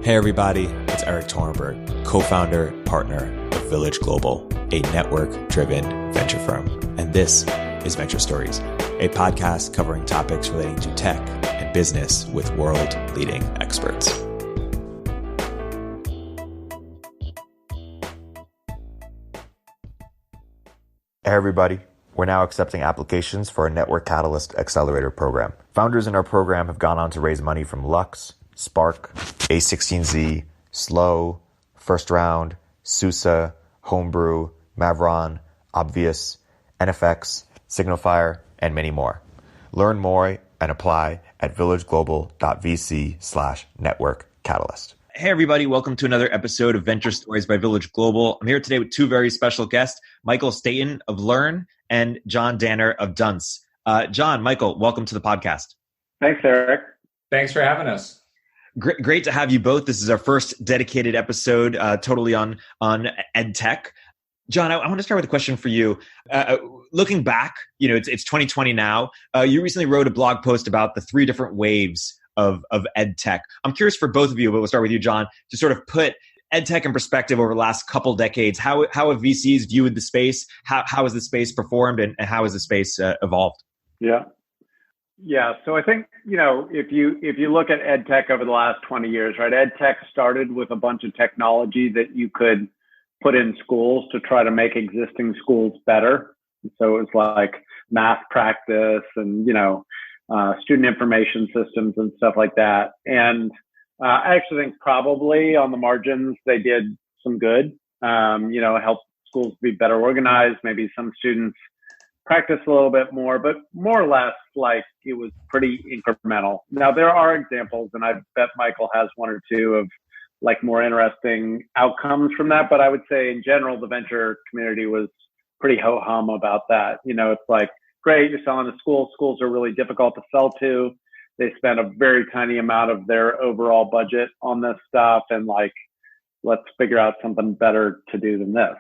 Hey everybody, it's Erik Torenberg, co-founder, partner of Village Global, a network-driven venture firm. And this is Venture Stories, a podcast covering topics relating to tech and business with world-leading experts. Hey everybody, we're now accepting applications for our Network Catalyst Accelerator program. Founders in our program have gone on to raise money from Lux, Spark, A16Z, Slow, First Round, SUSE, Homebrew, Mavron, Obvious, NFX, Signalfire, and many more. Learn more and apply at villageglobal.vc/network catalyst. Hey everybody, welcome to another episode of Venture Stories by Village Global. I'm here today with two very special guests, Michael Staton of Learn and John Danner of Dunce. John, Michael, welcome to the podcast. Thanks, Erik. Thanks for having us. Great to have you both. This is our first dedicated episode totally on EdTech. John, I want to start with a question for you. Looking back, it's 2020 now. You recently wrote a blog post about the three different waves of EdTech. I'm curious for both of you, but we'll start with you, John, to sort of put EdTech in perspective over the last couple decades. How have VCs viewed the space? How has the space performed, and how has the space evolved? Yeah. So I think, if you look at EdTech over the last 20 years, right, EdTech started with a bunch of technology that you could put in schools to try to make existing schools better. So it was like math practice and, student information systems and stuff like that. And I actually think probably on the margins, they did some good, helped schools be better organized. Maybe some students practice a little bit more, but more or less like it was pretty incremental. Now there are examples, and I bet Michael has one or two of like more interesting outcomes from that. But I would say in general, the venture community was pretty ho-hum about that. It's like, great, you're selling to schools. Schools are really difficult to sell to. They spend a very tiny amount of their overall budget on this stuff. And like, let's figure out something better to do than this.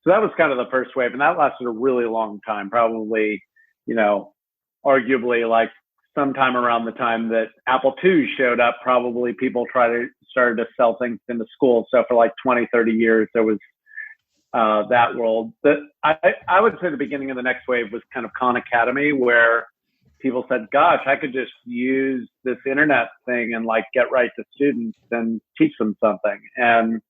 So that was kind of the first wave, and that lasted a really long time, probably, arguably like sometime around the time that Apple II showed up, probably people started to sell things into schools. So for like 20, 30 years, there was that world. But I would say the beginning of the next wave was kind of Khan Academy, where people said, gosh, I could just use this internet thing and like get right to students and teach them something. And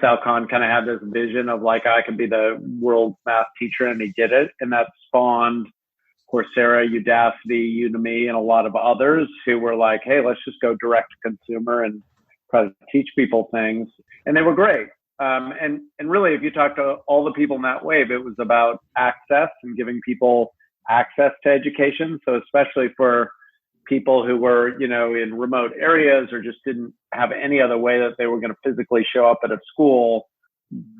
Sal Khan kind of had this vision of like, I could be the world's math teacher, and he did it. And that spawned Coursera, Udacity, Udemy, and a lot of others who were like, hey, let's just go direct to consumer and try to teach people things. And they were great. And really, if you talk to all the people in that wave, it was about access and giving people access to education. So especially for people who were, in remote areas or just didn't have any other way that they were going to physically show up at a school,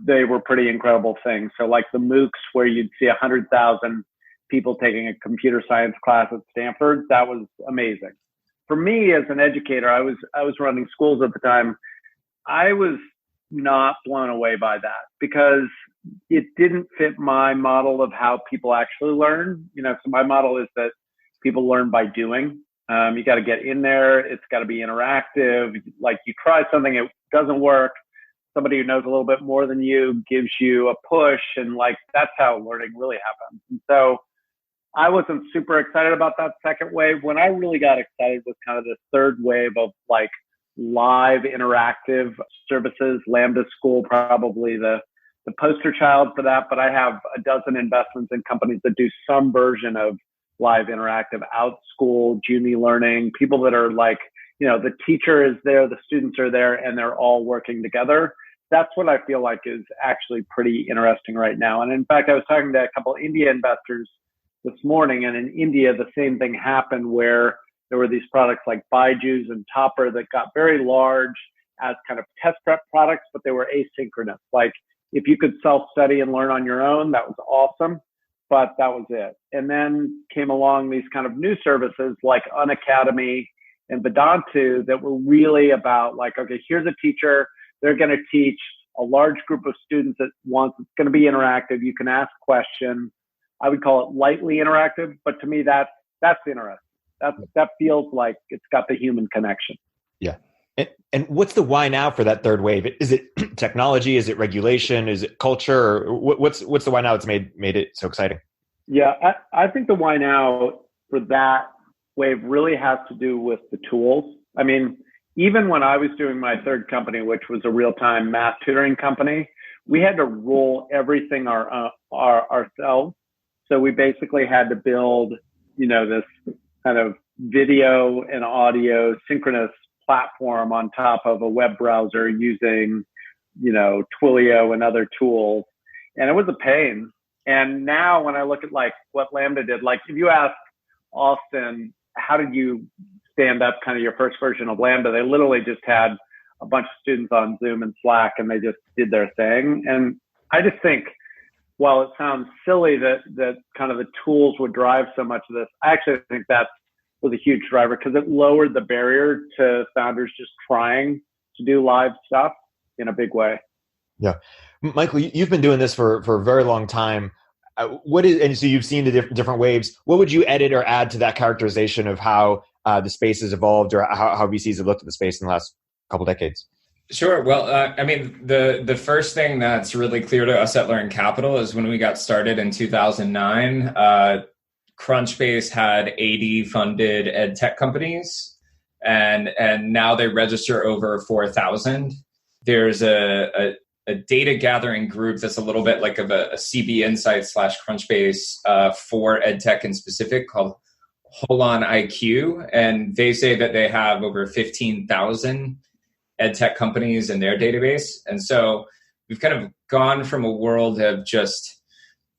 they were pretty incredible things. So like the MOOCs where you'd see 100,000 people taking a computer science class at Stanford, that was amazing. For me as an educator, I was running schools at the time. I was not blown away by that because it didn't fit my model of how people actually learn. So my model is that people learn by doing. You got to get in there. It's got to be interactive. Like you try something, it doesn't work. Somebody who knows a little bit more than you gives you a push. And like, that's how learning really happens. And so I wasn't super excited about that second wave. When I really got excited was kind of the third wave of like live interactive services. Lambda School, probably the poster child for that. But I have a dozen investments in companies that do some version of live interactive, OutSchool, Juni Learning, people that are like, the teacher is there, the students are there, and they're all working together. That's what I feel like is actually pretty interesting right now. And in fact, I was talking to a couple of India investors this morning, and in India, the same thing happened where there were these products like Byju's and Topper that got very large as kind of test prep products, but they were asynchronous. Like if you could self-study and learn on your own, that was awesome. But that was it. And then came along these kind of new services like Unacademy and Vedantu that were really about like, okay, here's a teacher. They're going to teach a large group of students at once. It's going to be interactive. You can ask questions. I would call it lightly interactive, but to me, that's interesting. That feels like it's got the human connection. Yeah. And what's the why now for that third wave? Is it technology? Is it regulation? Is it culture? Or what's the why now that's made it so exciting? Yeah, I think the why now for that wave really has to do with the tools. I mean, even when I was doing my third company, which was a real-time math tutoring company, we had to roll everything ourselves. So we basically had to build, this kind of video and audio synchronous platform on top of a web browser using, Twilio and other tools. And it was a pain. And now when I look at like what Lambda did, like if you ask Austin, how did you stand up kind of your first version of Lambda? They literally just had a bunch of students on Zoom and Slack and they just did their thing. And I just think, while it sounds silly that kind of the tools would drive so much of this, I actually think that was a huge driver because it lowered the barrier to founders just trying to do live stuff in a big way. Yeah. Michael, you've been doing this for a very long time. And so you've seen the different waves. What would you edit or add to that characterization of how the space has evolved or how VCs have looked at the space in the last couple decades? Sure. Well, the first thing that's really clear to us at Learn Capital is when we got started in 2009, Crunchbase had 80 funded EdTech companies, and now they register over 4,000. There's a data gathering group that's a little bit like of a CB Insight / Crunchbase for EdTech in specific called Holon IQ, and they say that they have over 15,000 EdTech companies in their database. And so we've kind of gone from a world of just,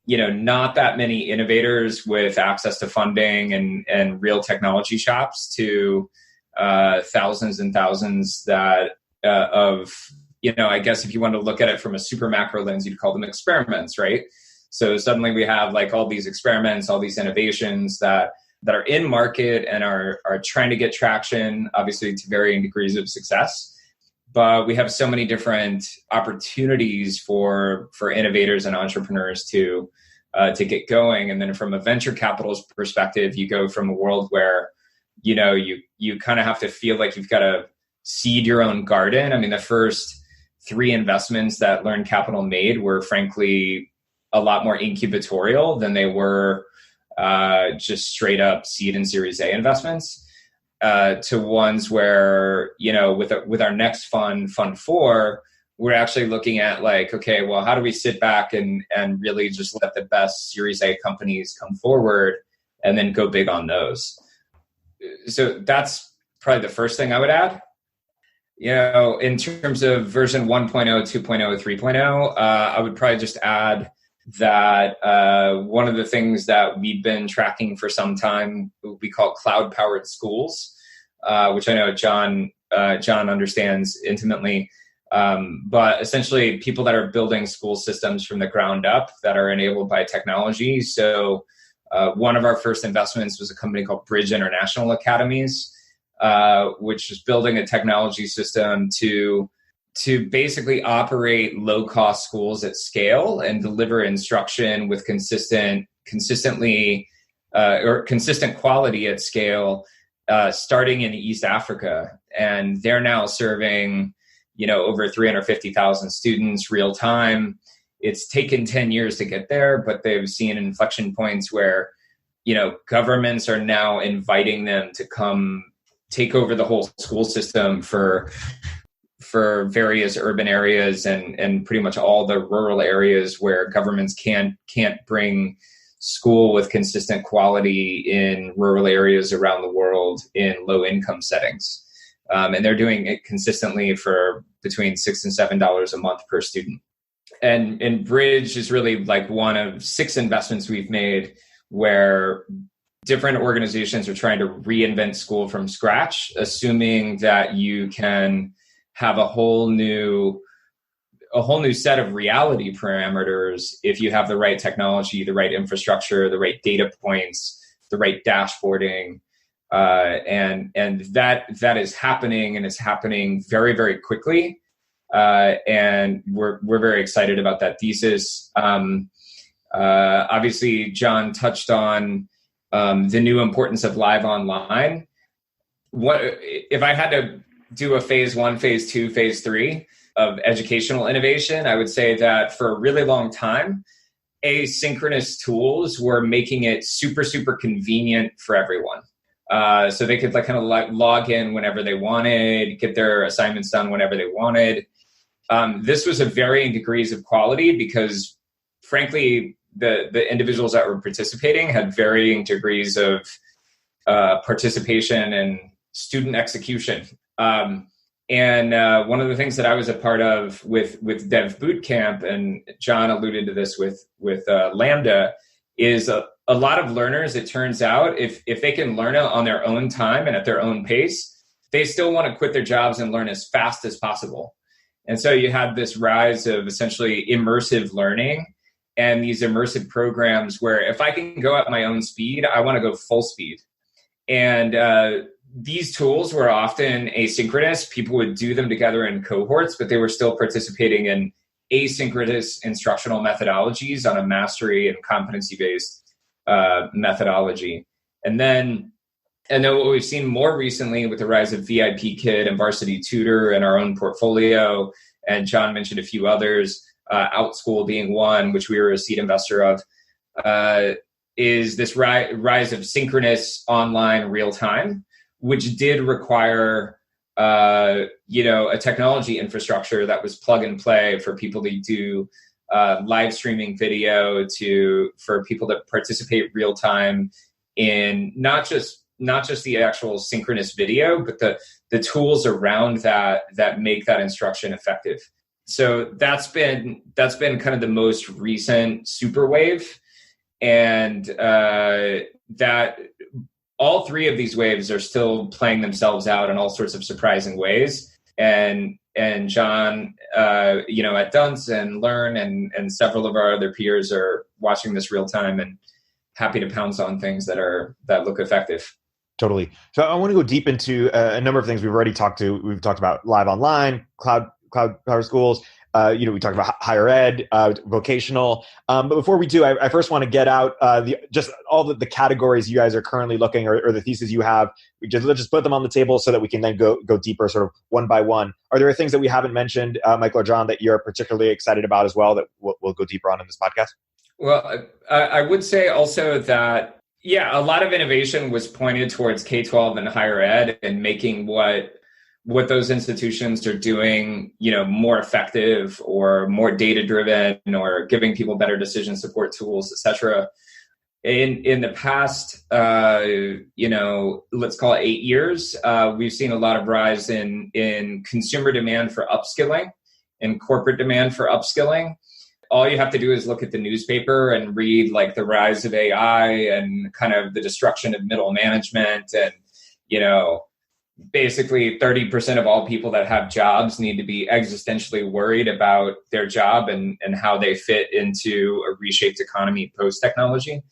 not that many innovators with access to funding and real technology shops to thousands and thousands that I guess if you want to look at it from a super macro lens, you'd call them experiments, right? So suddenly we have like all these experiments, all these innovations that are in market and are trying to get traction, obviously to varying degrees of success. But we have so many different opportunities for innovators and entrepreneurs to get going. And then from a venture capital's perspective, you go from a world where, you kind of have to feel like you've got to seed your own garden. I mean, the first 3 investments that Learn Capital made were frankly a lot more incubatorial than they were just straight up seed and Series A investments. To ones where, with our next fund 4, we're actually looking at like, okay, well, how do we sit back and really just let the best Series A companies come forward and then go big on those? So that's probably the first thing I would add. In terms of version 1.0, 2.0, 3.0, I would probably just add that one of the things that we've been tracking for some time, we call cloud-powered schools, which I know John understands intimately. But essentially, people that are building school systems from the ground up that are enabled by technology. So one of our first investments was a company called Bridge International Academies, which is building a technology system to basically operate low-cost schools at scale and deliver instruction with consistent quality at scale, starting in East Africa. And they're now serving, over 350,000 students real time. It's taken 10 years to get there, but they've seen inflection points where, governments are now inviting them to come take over the whole school system for various urban areas and pretty much all the rural areas where governments can't bring school with consistent quality in rural areas around the world in low income settings. And they're doing it consistently for between $6 and $7 a month per student. And Bridge is really like one of 6 investments we've made where different organizations are trying to reinvent school from scratch, assuming that you can have a whole new set of reality parameters if you have the right technology, the right infrastructure, the right data points, the right dashboarding, and that is happening, and it's happening very, very quickly. And we're very excited about that thesis. Obviously, John touched on the new importance of live online. What if I had to do a phase 1, phase 2, phase 3 of educational innovation, I would say that for a really long time, asynchronous tools were making it super, super convenient for everyone. So they could log in whenever they wanted, get their assignments done whenever they wanted. This was of varying degrees of quality because, frankly, the individuals that were participating had varying degrees of participation and student execution. And one of the things that I was a part of with Dev Bootcamp, and John alluded to this with Lambda, is a lot of learners, it turns out, if they can learn it on their own time and at their own pace, they still want to quit their jobs and learn as fast as possible. And so you had this rise of essentially immersive learning and these immersive programs where if I can go at my own speed, I want to go full speed. And these tools were often asynchronous. People would do them together in cohorts, but they were still participating in asynchronous instructional methodologies on a mastery and competency-based methodology. And then what we've seen more recently with the rise of VIP Kid and Varsity Tutor and our own portfolio, and John mentioned a few others, OutSchool being one, which we were a seed investor of, is this rise of synchronous online real time, which did require a technology infrastructure that was plug and play for people to do live streaming video, for people to participate real time in not just the actual synchronous video, but the tools around that make that instruction effective. So that's been kind of the most recent super wave, and that all three of these waves are still playing themselves out in all sorts of surprising ways. And John, at Dunce and Learn and several of our other peers are watching this real time and happy to pounce on things that look effective. Totally. So I want to go deep into a number of things we've already talked to. We've talked about live online, cloud power schools. We talked about higher ed, vocational. But before we do, I first want to get out just all the categories you guys are currently looking, or the thesis you have. Let's just put them on the table so that we can then go deeper, sort of one by one. Are there things that we haven't mentioned, Michael or John, that you're particularly excited about as well that we'll go deeper on in this podcast? Well, I would say also that, a lot of innovation was pointed towards K-12 and higher ed and making what those institutions are doing, more effective or more data-driven, or giving people better decision support tools, et cetera. In the past, let's call it 8 years, we've seen a lot of rise in consumer demand for upskilling and corporate demand for upskilling. All you have to do is look at the newspaper and read the rise of AI and kind of the destruction of middle management, and, basically 30% of all people that have jobs need to be existentially worried about their job and how they fit into a reshaped economy post-technology.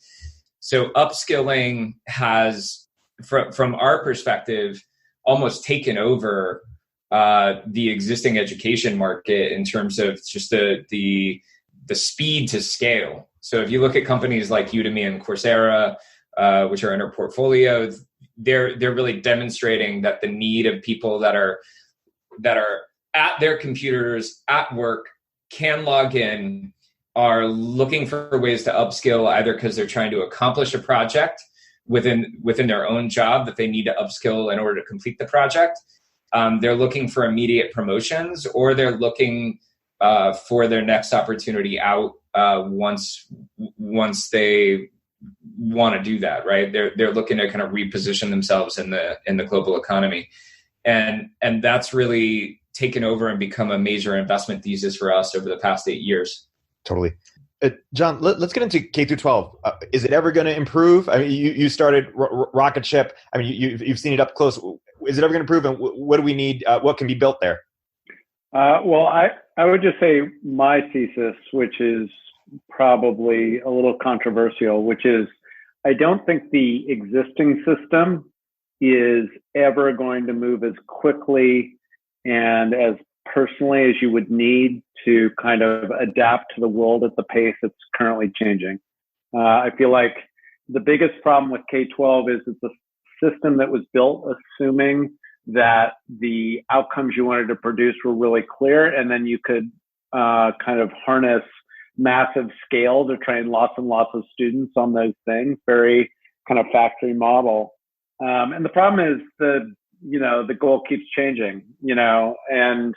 So upskilling has, from our perspective, almost taken over the existing education market in terms of just the speed to scale. So if you look at companies like Udemy and Coursera, which are in our portfolio, they're really demonstrating that the need of people that are at their computers at work, can log in, are looking for ways to upskill, either because they're trying to accomplish a project within their own job that they need to upskill in order to complete the project. They're looking for immediate promotions, or they're looking for their next opportunity out once they want to do that, right? They're looking to kind of reposition themselves in the global economy, and that's really taken over and become a major investment thesis for us over the past 8 years. Totally. John, let's get into K through 12. Is it ever going to improve? I mean, you started Rocket Ship. I mean, you've seen it up close. Is it ever going to improve? And what do we need? What can be built there? Well, I would just say my thesis, which is probably a little controversial, which is I don't think the existing system is ever going to move as quickly and as personally as you would need to kind of adapt to the world at the pace it's currently changing. I feel like the biggest problem with K-12 is it's a system that was built assuming that the outcomes you wanted to produce were really clear, and then you could kind of harness massive scale to train lots and lots of students on those things. Very kind of factory model. And the problem is the goal keeps changing, and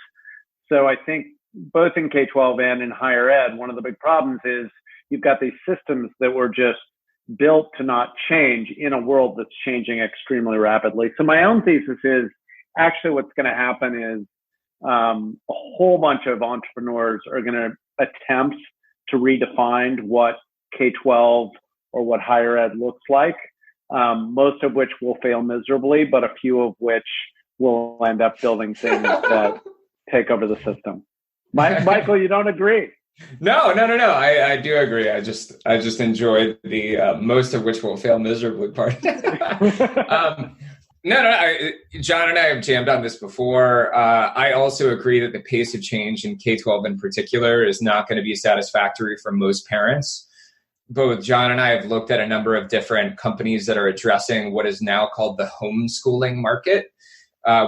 so I think both in K-12 and in higher ed, one of the big problems is you've got these systems that were just built to not change in a world that's changing extremely rapidly. So my own thesis is actually what's going to happen is a whole bunch of entrepreneurs are going to attempt to redefine what K-12 or what higher ed looks like, most of which will fail miserably, but a few of which will end up building things that take over the system. Michael, you don't agree? No. I do agree. I just enjoyed the most of which will fail miserably part. John and I have jammed on this before. I also agree that the pace of change in K-12 in particular is not going to be satisfactory for most parents. Both John and I have looked at a number of different companies that are addressing what is now called the homeschooling market,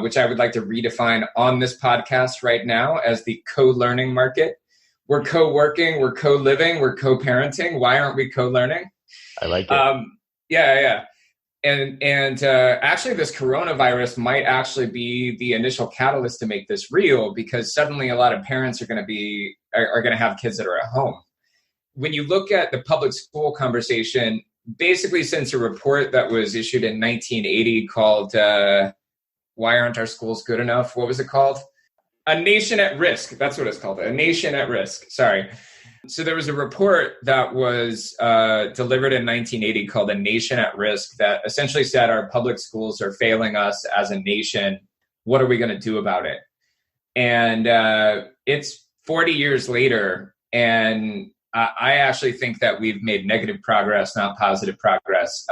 which I would like to redefine on this podcast right now as the co-learning market. We're co-working, we're co-living, we're co-parenting. Why aren't we co-learning? I like it. Yeah. And actually, this coronavirus might actually be the initial catalyst to make this real, because suddenly a lot of parents are going to have kids that are at home. When you look at the public school conversation, basically since a report that was issued in 1980 called "Why Aren't Our Schools Good Enough?" What was it called? A Nation at Risk. That's what it's called. A Nation at Risk. Sorry. So there was a report that was delivered in 1980 called A Nation at Risk that essentially said our public schools are failing us as a nation. What are we going to do about it? And it's 40 years later, and I actually think that we've made negative progress, not positive progress.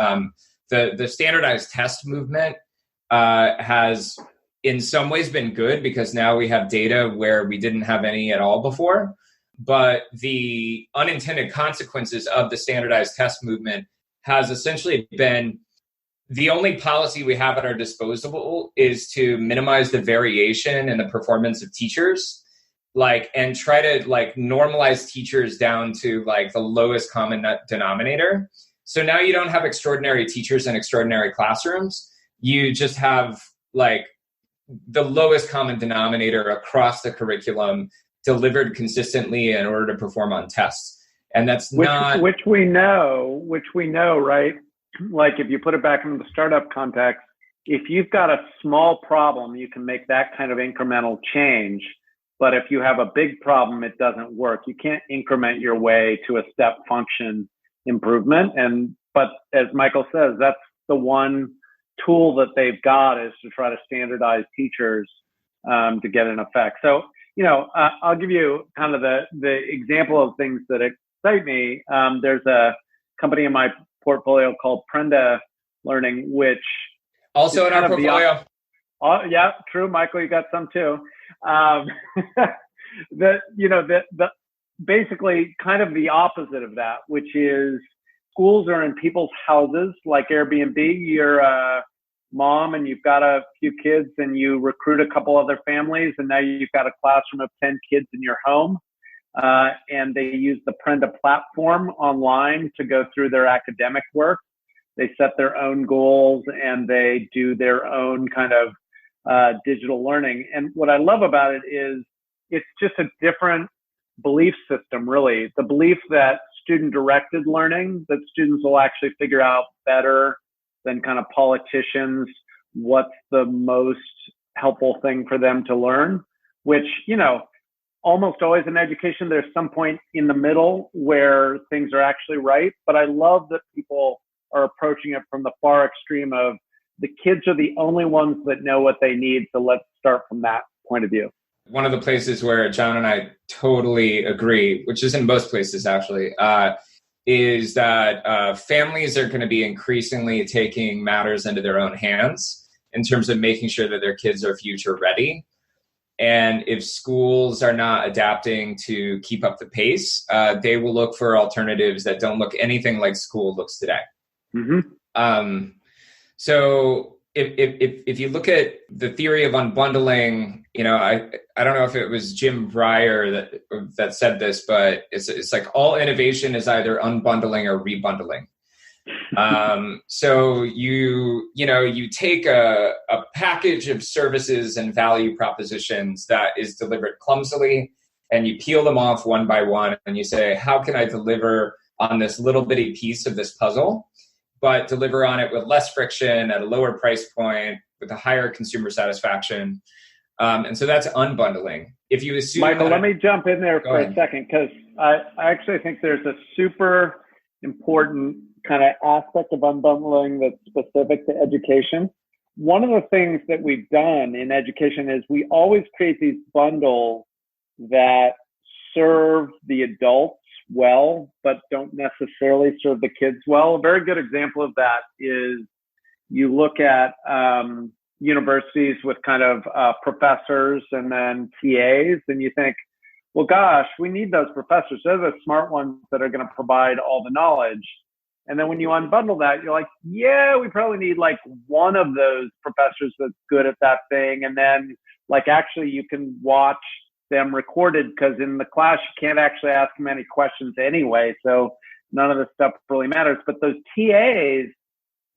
The standardized test movement has in some ways been good, because now we have data where we didn't have any at all before. But the unintended consequences of the standardized test movement has essentially been the only policy we have at our disposal is to minimize the variation in the performance of teachers, and try to normalize teachers down to the lowest common denominator. So now you don't have extraordinary teachers in extraordinary classrooms. You just have the lowest common denominator across the curriculum delivered consistently in order to perform on tests. And that's which we know, right? If you put it back into the startup context, if you've got a small problem, you can make that kind of incremental change. But if you have a big problem, it doesn't work. You can't increment your way to a step function improvement. But as Michael says, that's the one tool that they've got, is to try to standardize teachers to get an effect. So, I'll give you kind of the example of things that excite me. There's a company in my portfolio called Prenda Learning, which also in our portfolio. Yeah, true. Michael, you got some too. Basically kind of the opposite of that, which is schools are in people's houses like Airbnb. You're a mom and you've got a few kids and you recruit a couple other families, and now you've got a classroom of 10 kids in your home. And they use the Prenda platform online to go through their academic work. They set their own goals and they do their own kind of digital learning. And what I love about it is it's just a different belief system, really. The belief that student-directed learning, that students will actually figure out better than kind of politicians what's the most helpful thing for them to learn, which, almost always in education, there's some point in the middle where things are actually right. But I love that people are approaching it from the far extreme of the kids are the only ones that know what they need. So let's start from that point of view. One of the places where John and I totally agree, which is in most places actually, is that families are going to be increasingly taking matters into their own hands in terms of making sure that their kids are future ready. And if schools are not adapting to keep up the pace, they will look for alternatives that don't look anything like school looks today. Mm-hmm. So if you look at the theory of unbundling, I don't know if it was Jim Breyer that said this, but it's like all innovation is either unbundling or rebundling. So you take a package of services and value propositions that is delivered clumsily, and you peel them off one by one, and you say, how can I deliver on this little bitty piece of this puzzle, but deliver on it with less friction at a lower price point with a higher consumer satisfaction. And so that's unbundling. If you assume Michael, let me jump in there for a second, because I actually think there's a super important kind of aspect of unbundling that's specific to education. One of the things that we've done in education is we always create these bundles that serve the adults well, but don't necessarily serve the kids well. A very good example of that is you look at universities with kind of professors and then TAs, and you think, well, gosh, we need those professors. They're the smart ones that are going to provide all the knowledge. And then when you unbundle that, you're like, yeah, we probably need like one of those professors that's good at that thing. And then like actually you can watch them recorded, because in the class you can't actually ask them any questions anyway. So none of this stuff really matters. But those TAs,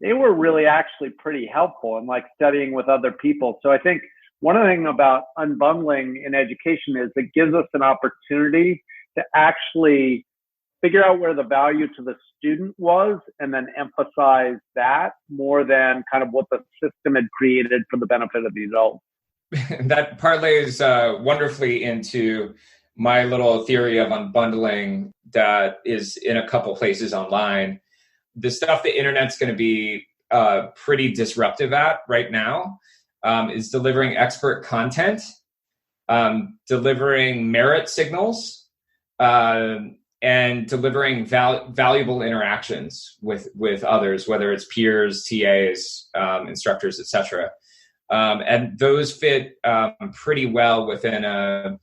they were really actually pretty helpful in like studying with other people. So I think one of the things about unbundling in education is it gives us an opportunity to actually figure out where the value to the student was and then emphasize that more than kind of what the system had created for the benefit of the adult. That parlays wonderfully into my little theory of unbundling that is in a couple places online. The stuff the internet's going to be pretty disruptive at right now is delivering expert content, delivering merit signals, and delivering valuable interactions with others, whether it's peers, TAs, instructors, etc. And those fit pretty well within a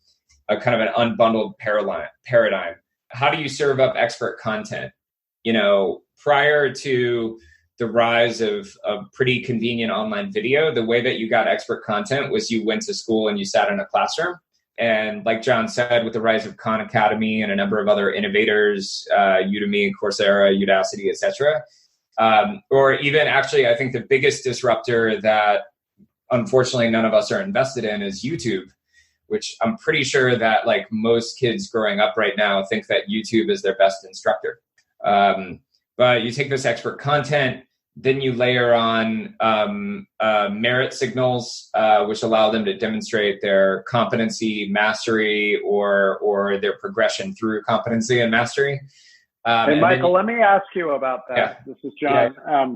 kind of an unbundled paradigm. How do you serve up expert content? Prior to the rise of pretty convenient online video, the way that you got expert content was you went to school and you sat in a classroom. And like John said, with the rise of Khan Academy and a number of other innovators, Udemy, Coursera, Udacity, etc., or even actually, I think the biggest disruptor that unfortunately none of us are invested in is YouTube, which I'm pretty sure that like most kids growing up right now think that YouTube is their best instructor. But you take this expert content, then you layer on merit signals, which allow them to demonstrate their competency, mastery, or their progression through competency and mastery. Hey, Michael, let me ask you about that. Yeah. This is John. Yeah.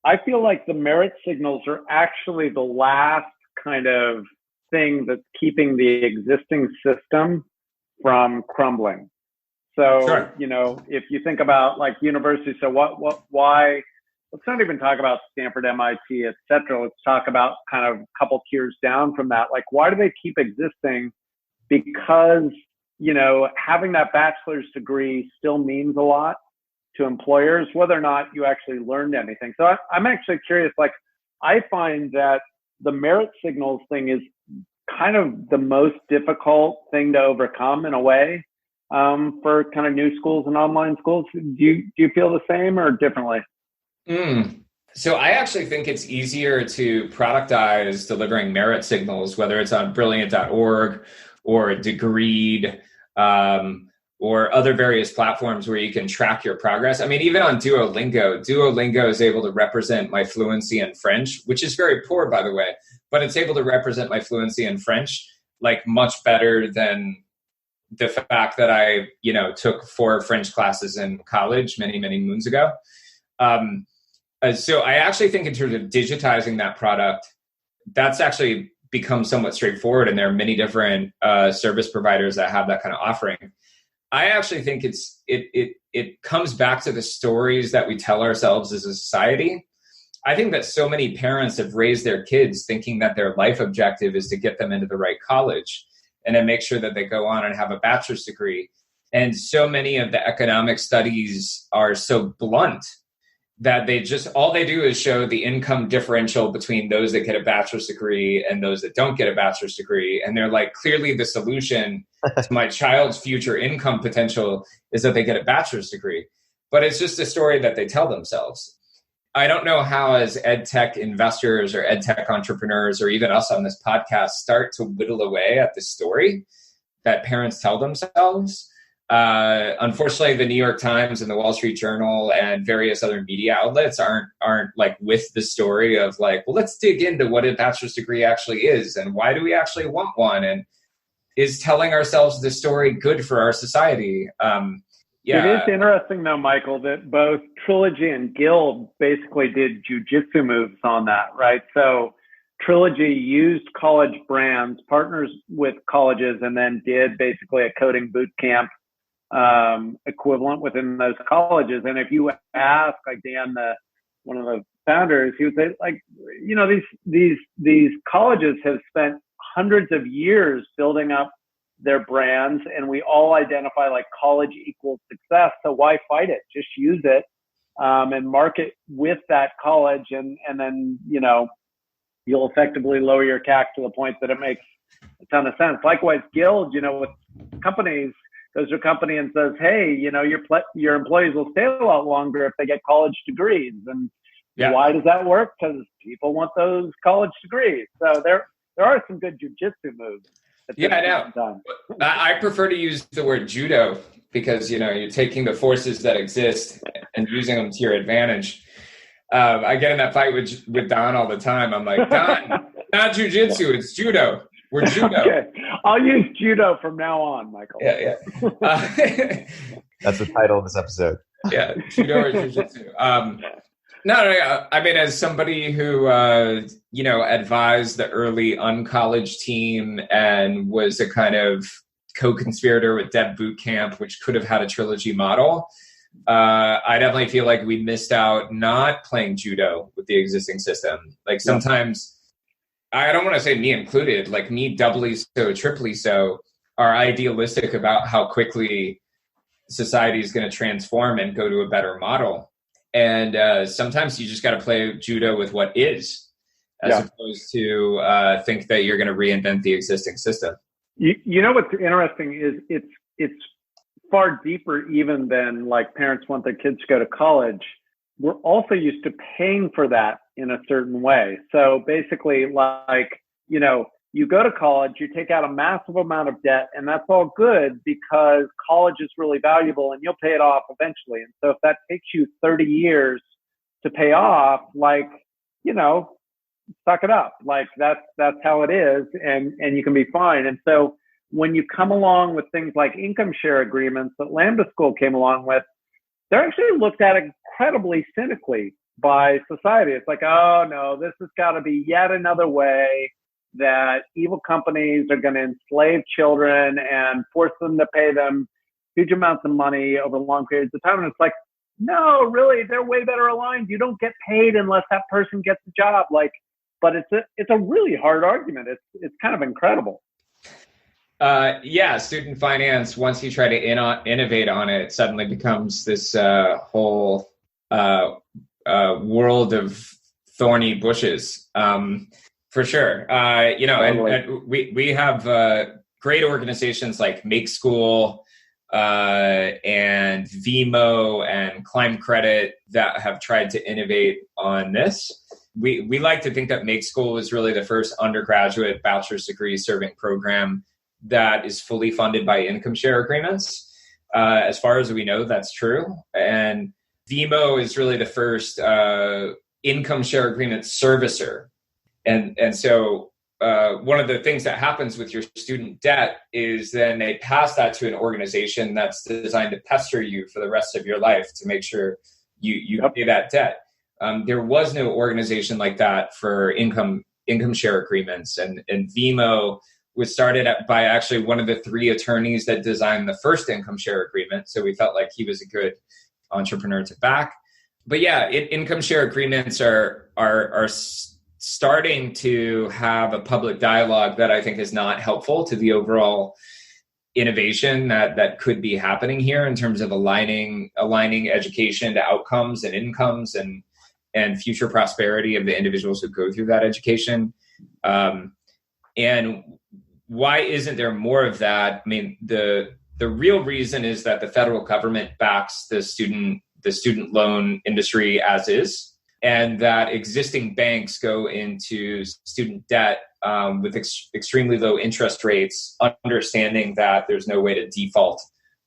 I feel like the merit signals are actually the last kind of thing that's keeping the existing system from crumbling. So, sure. If you think about like universities, so why, let's not even talk about Stanford, MIT, et cetera. Let's talk about kind of a couple tiers down from that. Like, why do they keep existing? Because, having that bachelor's degree still means a lot to employers, whether or not you actually learned anything. So I'm actually curious, like, I find that the merit signals thing is kind of the most difficult thing to overcome in a way. For kind of new schools and online schools. Do you feel the same or differently? So I actually think it's easier to productize delivering merit signals, whether it's on brilliant.org or Degreed, or other various platforms where you can track your progress. I mean, even on Duolingo is able to represent my fluency in French, which is very poor, by the way, but it's able to represent my fluency in French like much better than the fact that I, took 4 French classes in college many, many moons ago. So I actually think in terms of digitizing that product, that's actually become somewhat straightforward. And there are many different service providers that have that kind of offering. I actually think it comes back to the stories that we tell ourselves as a society. I think that so many parents have raised their kids thinking that their life objective is to get them into the right college and then make sure that they go on and have a bachelor's degree. And so many of the economic studies are so blunt that all they do is show the income differential between those that get a bachelor's degree and those that don't get a bachelor's degree. And they're like, clearly the solution to my child's future income potential is that they get a bachelor's degree. But it's just a story that they tell themselves. I don't know how, as EdTech investors or EdTech entrepreneurs, or even us on this podcast, start to whittle away at the story that parents tell themselves. Unfortunately, the New York Times and the Wall Street Journal and various other media outlets aren't like with the story of like, well, let's dig into what a bachelor's degree actually is and why do we actually want one, and is telling ourselves the story good for our society. It is interesting though, Michael, that both Trilogy and Guild basically did jujitsu moves on that, right? So Trilogy used college brands, partners with colleges, and then did basically a coding boot camp equivalent within those colleges. And if you ask like Dan, one of the founders, he would say like, you know, these colleges have spent hundreds of years building up their brands, and we all identify like college equals success. So why fight it? Just use it and market with that college, and then, you know, you'll effectively lower your CAC to the point that it makes a ton of sense. Likewise, Guild, you know, with companies, goes to a company and says, hey, you know, your employees will stay a lot longer if they get college degrees. And why does that work? Because people want those college degrees. So there are some good jujitsu moves. Yeah, I know. I prefer to use the word judo because, you know, you're taking the forces that exist and using them to your advantage. I get in that fight with Don all the time. I'm like, Don, not jujitsu, it's judo. We're judo. Okay. I'll use judo from now on, Michael. Yeah. That's the title of this episode. Yeah, judo or jujitsu. No. I mean, as somebody who, you know, advised the early uncollege team and was a kind of co-conspirator with Dev Bootcamp, which could have had a Trilogy model, I definitely feel like we missed out not playing judo with the existing system. Like sometimes, I don't want to say me included, like me doubly so, triply so, are idealistic about how quickly society is going to transform and go to a better model. And sometimes you just got to play judo with what is, as opposed to think that you're going to reinvent the existing system. You know what's interesting is it's far deeper even than like parents want their kids to go to college. We're also used to paying for that in a certain way. So basically, like, you know, you go to college, you take out a massive amount of debt, and that's all good because college is really valuable and you'll pay it off eventually. And so if that takes you 30 years to pay off, like, you know, suck it up. Like that's how it is, and you can be fine. And so when you come along with things like income share agreements that Lambda School came along with, they're actually looked at incredibly cynically by society. It's like, oh no, this has got to be yet another way that evil companies are going to enslave children and force them to pay them huge amounts of money over long periods of time. And it's like, no, really, they're way better aligned. You don't get paid unless that person gets a job. Like, but it's a really hard argument. It's kind of incredible. Student finance, once you try to innovate on it, suddenly becomes this whole world of thorny bushes. For sure. You know, totally. and we have great organizations like Make School and Vimo and Climb Credit that have tried to innovate on this. We like to think that Make School is really the first undergraduate bachelor's degree serving program that is fully funded by income share agreements. As far as we know, that's true. And Vimo is really the first income share agreement servicer. And so one of the things that happens with your student debt is then they pass that to an organization that's designed to pester you for the rest of your life to make sure you pay that debt. There was no organization like that for income share agreements. And Vimo was started by actually one of the three attorneys that designed the first income share agreement. So we felt like he was a good entrepreneur to back. But yeah, income share agreements are starting to have a public dialogue that I think is not helpful to the overall innovation that could be happening here in terms of aligning education to outcomes and incomes and future prosperity of the individuals who go through that education. And why isn't there more of that? I mean, the real reason is that the federal government backs the student loan industry as is, and that existing banks go into student debt with extremely low interest rates, understanding that there's no way to default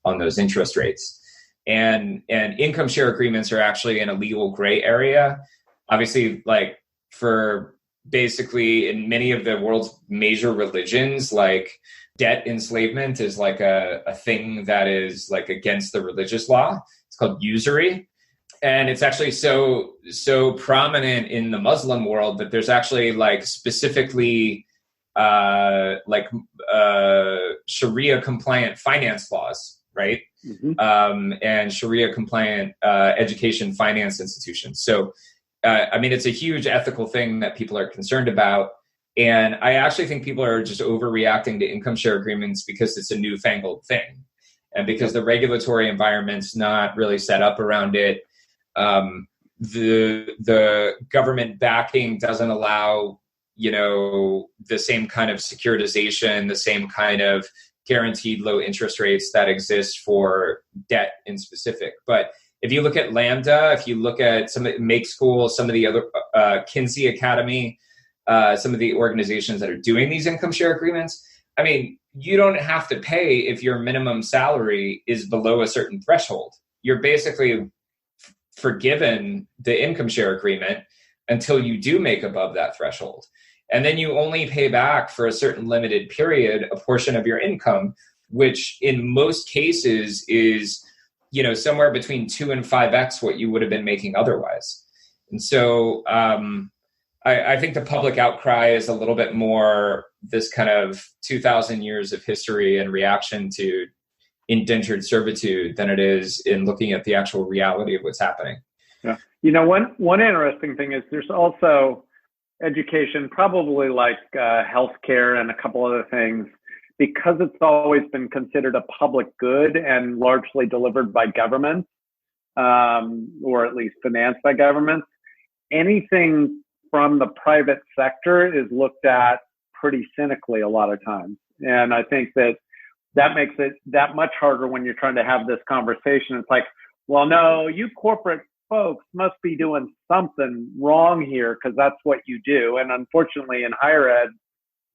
on those interest rates. And income share agreements are actually in a legal gray area. Obviously, like for basically in many of the world's major religions, like debt enslavement is like a thing that is like against the religious law. It's called usury. And it's actually so prominent in the Muslim world that there's actually like specifically Sharia compliant finance laws, right? Mm-hmm. And Sharia compliant education finance institutions. So, I mean, it's a huge ethical thing that people are concerned about. And I actually think people are just overreacting to income share agreements because it's a newfangled thing. And because the regulatory environment's not really set up around it. The government backing doesn't allow, the same kind of securitization, the same kind of guaranteed low interest rates that exist for debt in specific. But if you look at Lambda, if you look at some of Make School, some of the other Kinsey Academy, some of the organizations that are doing these income share agreements, I mean, you don't have to pay if your minimum salary is below a certain threshold. You're basically forgiven the income share agreement until you do make above that threshold. And then you only pay back for a certain limited period a portion of your income, which in most cases is, somewhere between 2 and 5x what you would have been making otherwise. And so I think the public outcry is a little bit more this kind of 2,000 years of history and reaction to indentured servitude than it is in looking at the actual reality of what's happening. Yeah. One interesting thing is there's also education, probably like healthcare and a couple other things, because it's always been considered a public good and largely delivered by government, or at least financed by government. Anything from the private sector is looked at pretty cynically a lot of times. And I think that makes it that much harder when you're trying to have this conversation. It's like, well, no, you corporate folks must be doing something wrong here because that's what you do. And unfortunately, in higher ed,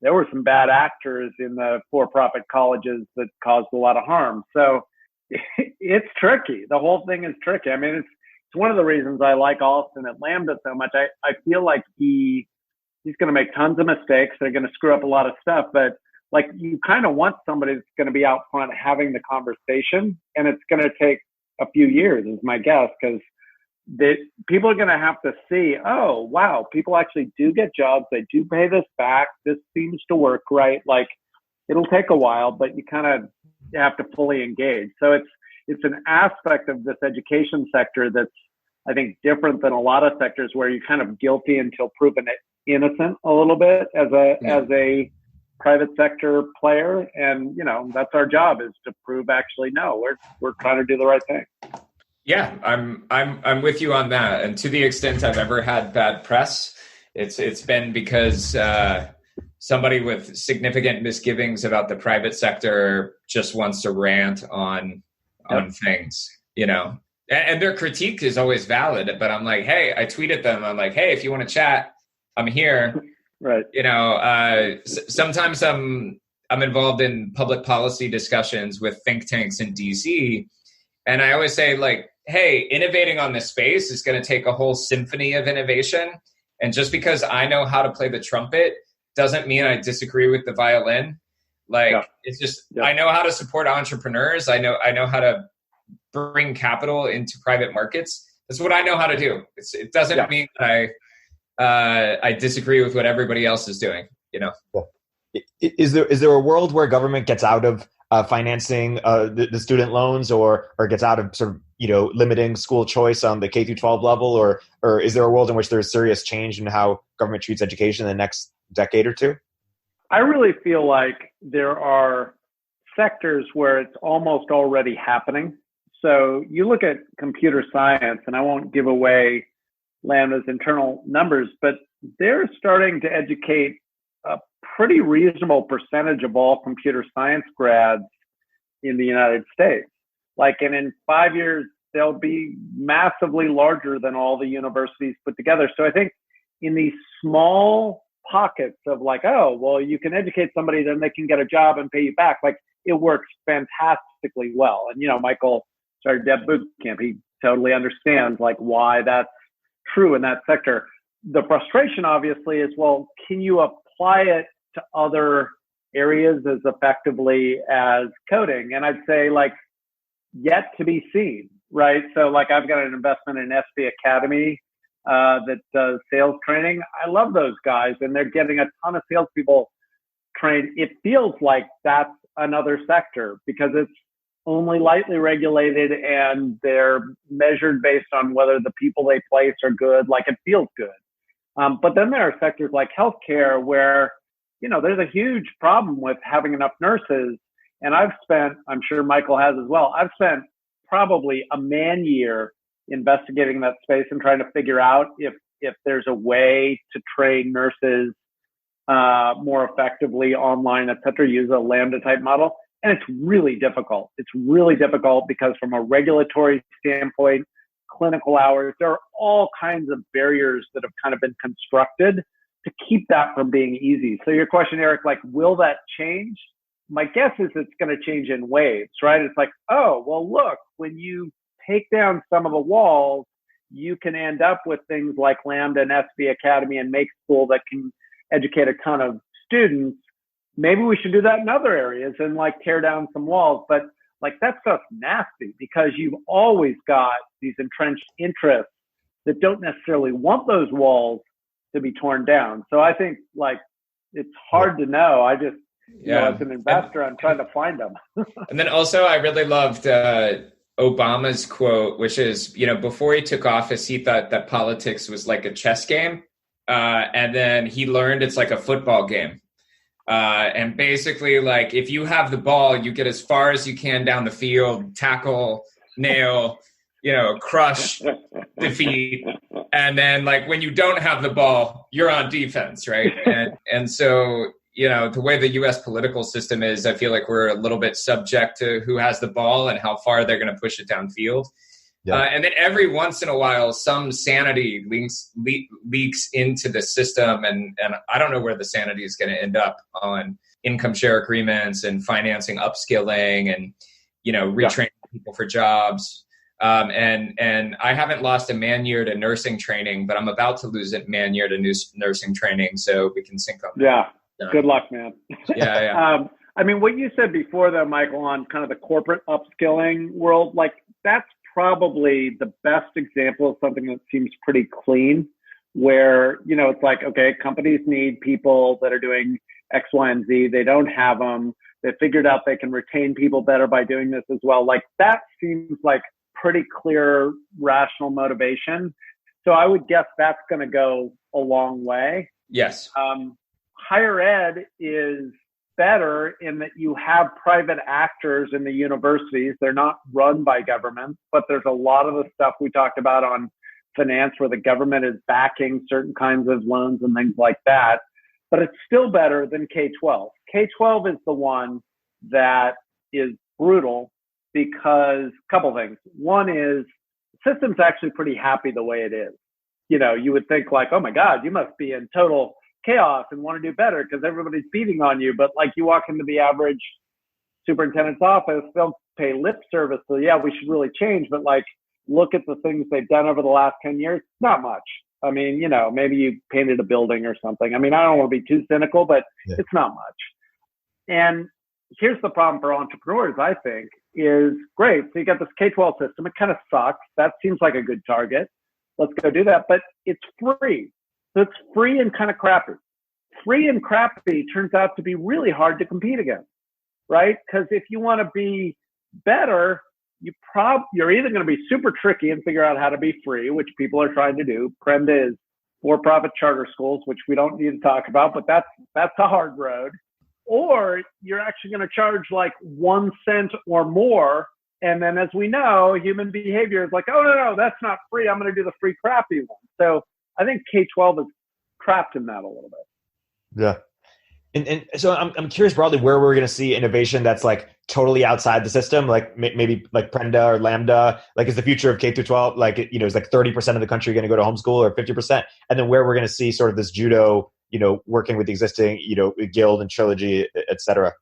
there were some bad actors in the for-profit colleges that caused a lot of harm. So it's tricky. The whole thing is tricky. I mean, it's one of the reasons I like Austin at Lambda so much. I feel like he's going to make tons of mistakes. They're going to screw up a lot of stuff, but like you kind of want somebody that's going to be out front having the conversation, and it's going to take a few years is my guess, because people are going to have to see, oh, wow, people actually do get jobs. They do pay this back. This seems to work, right? Like it'll take a while, but you kind of have to fully engage. So it's an aspect of this education sector that's, I think, different than a lot of sectors where you're kind of guilty until proven innocent a little bit as a private sector player. And, that's our job, is to prove actually, no, we're trying to do the right thing. Yeah, I'm with you on that. And to the extent I've ever had bad press, it's been because somebody with significant misgivings about the private sector just wants to rant on things, and their critique is always valid. But I'm like, hey, I tweeted them. I'm like, hey, if you want to chat, I'm here. Right. Sometimes I'm involved in public policy discussions with think tanks in DC. And I always say, like, hey, innovating on this space is going to take a whole symphony of innovation. And just because I know how to play the trumpet doesn't mean I disagree with the violin. Like, it's just, I know how to support entrepreneurs. I know how to bring capital into private markets. That's what I know how to do. It doesn't mean that I disagree with what everybody else is doing, Is there a world where government gets out of financing the student loans, or gets out of sort of limiting school choice on the K through 12 level, or is there a world in which there's serious change in how government treats education in the next decade or two? I really feel like there are sectors where it's almost already happening. So you look at computer science, and I won't give away Lambda's internal numbers, but they're starting to educate a pretty reasonable percentage of all computer science grads in the United States. Like, and in 5 years, they'll be massively larger than all the universities put together. So I think in these small pockets of like, oh, well, you can educate somebody, then they can get a job and pay you back. Like, it works fantastically well. And, Michael started Dev Boot Camp. He totally understands like why that's true in that sector. The frustration obviously is, well, can you apply it to other areas as effectively as coding? And I'd say like yet to be seen, right? So like I've got an investment in SB Academy that does sales training. I love those guys, and they're getting a ton of salespeople trained. It feels like that's another sector because it's only lightly regulated and they're measured based on whether the people they place are good. Like, it feels good. But then there are sectors like healthcare where, there's a huge problem with having enough nurses. And I've spent, I'm sure Michael has as well, I've spent probably a man year investigating that space and trying to figure out if there's a way to train nurses more effectively online, et cetera, use a Lambda type model. And it's really difficult. It's really difficult because from a regulatory standpoint, clinical hours, there are all kinds of barriers that have kind of been constructed to keep that from being easy. So your question, Erik, like, will that change? My guess is it's going to change in waves, right? It's like, oh, well, look, when you take down some of the walls, you can end up with things like Lambda and SB Academy and make school that can educate a ton of students. Maybe we should do that in other areas and like tear down some walls. But like that stuff's nasty because you've always got these entrenched interests that don't necessarily want those walls to be torn down. So I think like it's hard to know. I just, as an investor, I'm trying to find them. And then also I really loved Obama's quote, which is, before he took office, he thought that politics was like a chess game. And then he learned it's like a football game. And basically, like, if you have the ball, you get as far as you can down the field, tackle, nail, crush, defeat. And then, like, when you don't have the ball, you're on defense, right? And so, the way the U.S. political system is, I feel like we're a little bit subject to who has the ball and how far they're going to push it downfield. Yeah. And then every once in a while, some sanity leaks into the system. And I don't know where the sanity is going to end up on income share agreements and financing upskilling and, retraining people for jobs. And I haven't lost a man year to nursing training, but I'm about to lose a man year to nursing training. So we can sync on that. Yeah. Good luck, man. Yeah. I mean, what you said before though, Michael, on kind of the corporate upskilling world, like that's probably the best example of something that seems pretty clean, where, it's like, okay, companies need people that are doing X, Y, and Z. They don't have them. They figured out they can retain people better by doing this as well. Like that seems like pretty clear, rational motivation. So I would guess that's going to go a long way. Yes. Higher ed is better in that you have private actors in the universities. They're not run by government, but there's a lot of the stuff we talked about on finance where the government is backing certain kinds of loans and things like that. But it's still better than K-12. K-12 is the one that is brutal because a couple things. One is the system's actually pretty happy the way it is. You would think like, oh my God, you must be in total chaos and want to do better because everybody's beating on you. But like you walk into the average superintendent's office, they'll pay lip service. So yeah, we should really change. But like, look at the things they've done over the last 10 years. Not much. I mean, maybe you painted a building or something. I mean, I don't want to be too cynical, but It's not much. And here's the problem for entrepreneurs, I think, is great. So you got this K-12 system. It kind of sucks. That seems like a good target. Let's go do that. But it's free. So it's free and kind of crappy. Free and crappy turns out to be really hard to compete against, right? Because if you want to be better, you're either going to be super tricky and figure out how to be free, which people are trying to do. Premda is for-profit charter schools, which we don't need to talk about, but that's a hard road. or you're actually going to charge like 1 cent or more. And then, as we know, human behavior is like, oh, no, that's not free. I'm going to do the free crappy one. So I think K-12 is trapped in that a little bit. Yeah. And so I'm curious broadly where we're going to see innovation that's like totally outside the system, like maybe like Prenda or Lambda. Like, is the future of K through 12 like, is like 30% of the country going to go to homeschool, or 50%? And then where we're going to see sort of this judo, working with the existing, Guild and Trilogy, et cetera.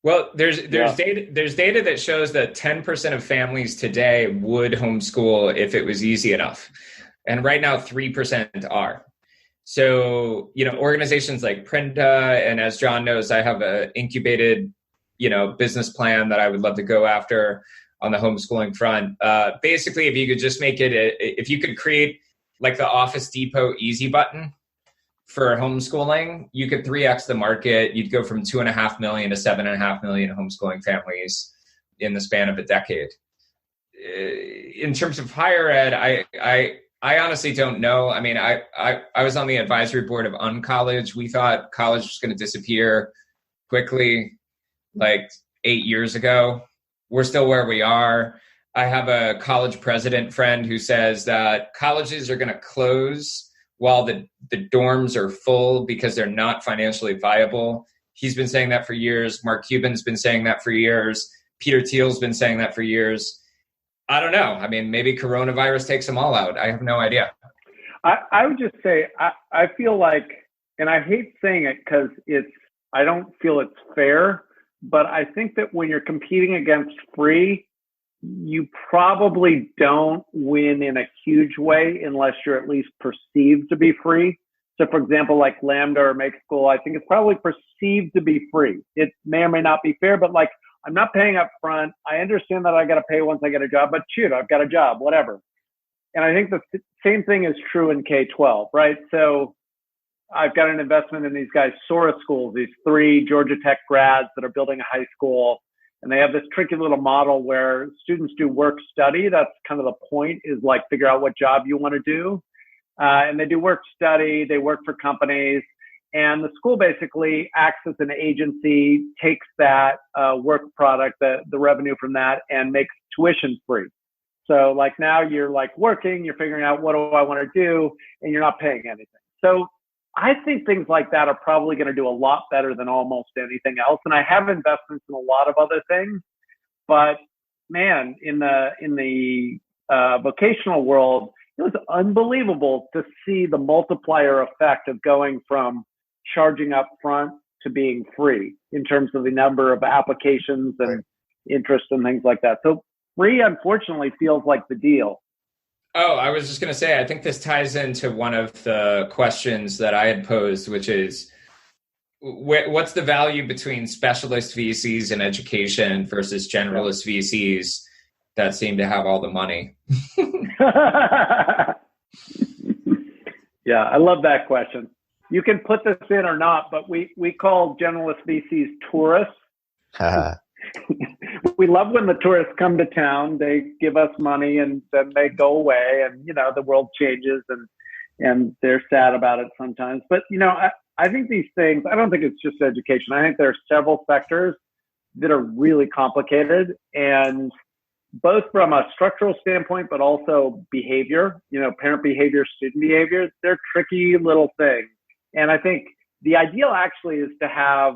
Well, there's data that shows that 10% of families today would homeschool if it was easy enough, and right now 3% are. So, organizations like Prenda, and as John knows, I have an incubated, business plan that I would love to go after on the homeschooling front. Basically, if you could just make it, if you could create like the Office Depot easy button for homeschooling, you could 3x the market. You'd go from 2.5 million to 7.5 million homeschooling families in the span of a decade. In terms of higher ed, I honestly don't know. I mean, I was on the advisory board of Uncollege. We thought college was going to disappear quickly, like 8 years ago. We're still where we are. I have a college president friend who says that colleges are going to close while the dorms are full because they're not financially viable. He's been saying that for years. Mark Cuban's been saying that for years. Peter Thiel's been saying that for years. I don't know. I mean, maybe coronavirus takes them all out. I have no idea. I would just say, I feel like, and I hate saying it because I don't feel it's fair, but I think that when you're competing against free, you probably don't win in a huge way unless you're at least perceived to be free. So for example, like Lambda or Make School, I think it's probably perceived to be free. It may or may not be fair, but like, I'm not paying up front. I understand that I got to pay once I get a job, but shoot, I've got a job, whatever. And I think the same thing is true in K-12, right? So I've got an investment in these guys, Sora Schools, these 3 Georgia Tech grads that are building a high school. And they have this tricky little model where students do work study. That's kind of the point, is like figure out what job you want to do. And they do work study. They work for companies. And the school basically acts as an agency, takes that work product, the revenue from that, and makes tuition free. So like now you're like working, you're figuring out what do I want to do, and you're not paying anything. So I think things like that are probably going to do a lot better than almost anything else. And I have investments in a lot of other things, but man, in the vocational world, it was unbelievable to see the multiplier effect of going from charging up front to being free in terms of the number of applications and interest and things like that. So free, unfortunately, feels like the deal. Oh, I was just going to say, I think this ties into one of the questions that I had posed, which is, what's the value between specialist VCs in education versus generalist VCs that seem to have all the money? Yeah, I love that question. You can put this in or not, but we call generalist VCs tourists. We love when the tourists come to town. They give us money and then they go away, and the world changes and they're sad about it sometimes. But I think these things, I don't think it's just education. I think there are several sectors that are really complicated, and both from a structural standpoint, but also behavior, parent behavior, student behavior, they're tricky little things. And I think the ideal actually is to have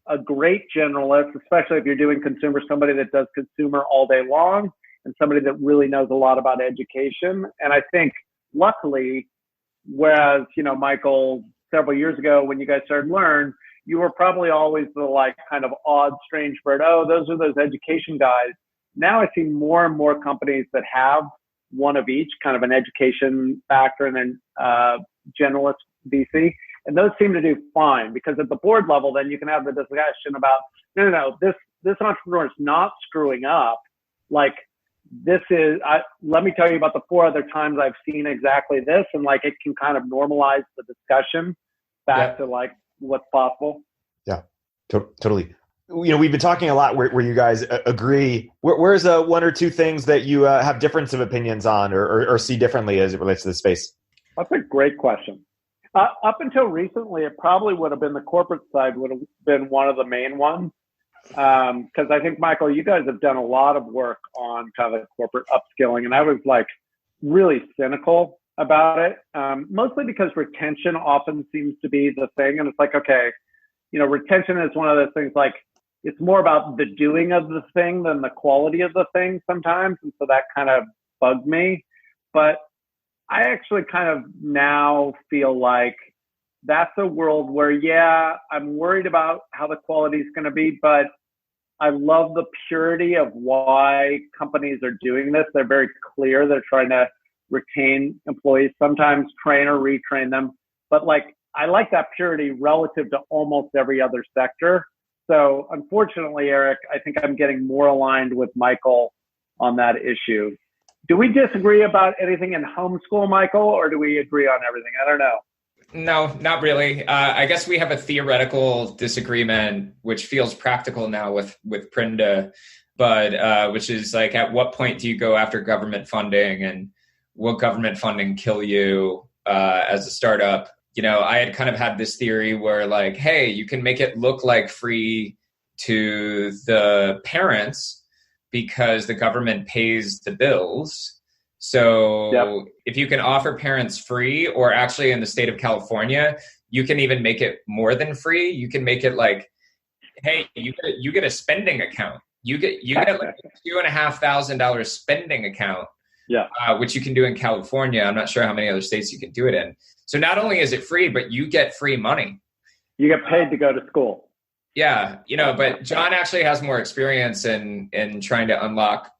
a great generalist, especially if you're doing consumer, somebody that does consumer all day long and somebody that really knows a lot about education. And I think luckily, whereas, Michael, several years ago when you guys started Learn, you were probably always the like kind of odd, strange bird. Oh, those are those education guys. Now I see more and more companies that have one of each, kind of an education factor and then generalist VC. And those seem to do fine, because at the board level, then you can have the discussion about, no, this entrepreneur is not screwing up. Like this is, let me tell you about the 4 other times I've seen exactly this. And like, it can kind of normalize the discussion back to like what's possible. Yeah, totally. We've been talking a lot where you guys agree. Where's 1 or 2 things that you have difference of opinions on or see differently as it relates to the space? That's a great question. Up until recently, it probably would have been the corporate side would have been one of the main ones. Because I think, Michael, you guys have done a lot of work on kind of corporate upskilling, and I was like really cynical about it, mostly because retention often seems to be the thing. And it's like, okay, retention is one of those things, like it's more about the doing of the thing than the quality of the thing sometimes. And so that kind of bugged me. But I actually kind of now feel like that's a world where, yeah, I'm worried about how the quality is going to be, but I love the purity of why companies are doing this. They're very clear. They're trying to retain employees, sometimes train or retrain them. But I like that purity relative to almost every other sector. So unfortunately, Erik, I think I'm getting more aligned with Michael on that issue. Do we disagree about anything in homeschool, Michael, or do we agree on everything? I don't know. No, not really. I guess we have a theoretical disagreement, which feels practical now with Prinda, but which is like, at what point do you go after government funding, and will government funding kill you as a startup? I had kind of had this theory where like, hey, you can make it look like free to the parents because the government pays the bills. So yep. If you can offer parents free, or actually in the state of California, you can even make it more than free. You can make it like, hey, you get a spending account. You get like a $2,500 spending account, which you can do in California. I'm not sure how many other states you can do it in. So not only is it free, but you get free money. You get paid to go to school. Yeah, but John actually has more experience in trying to unlock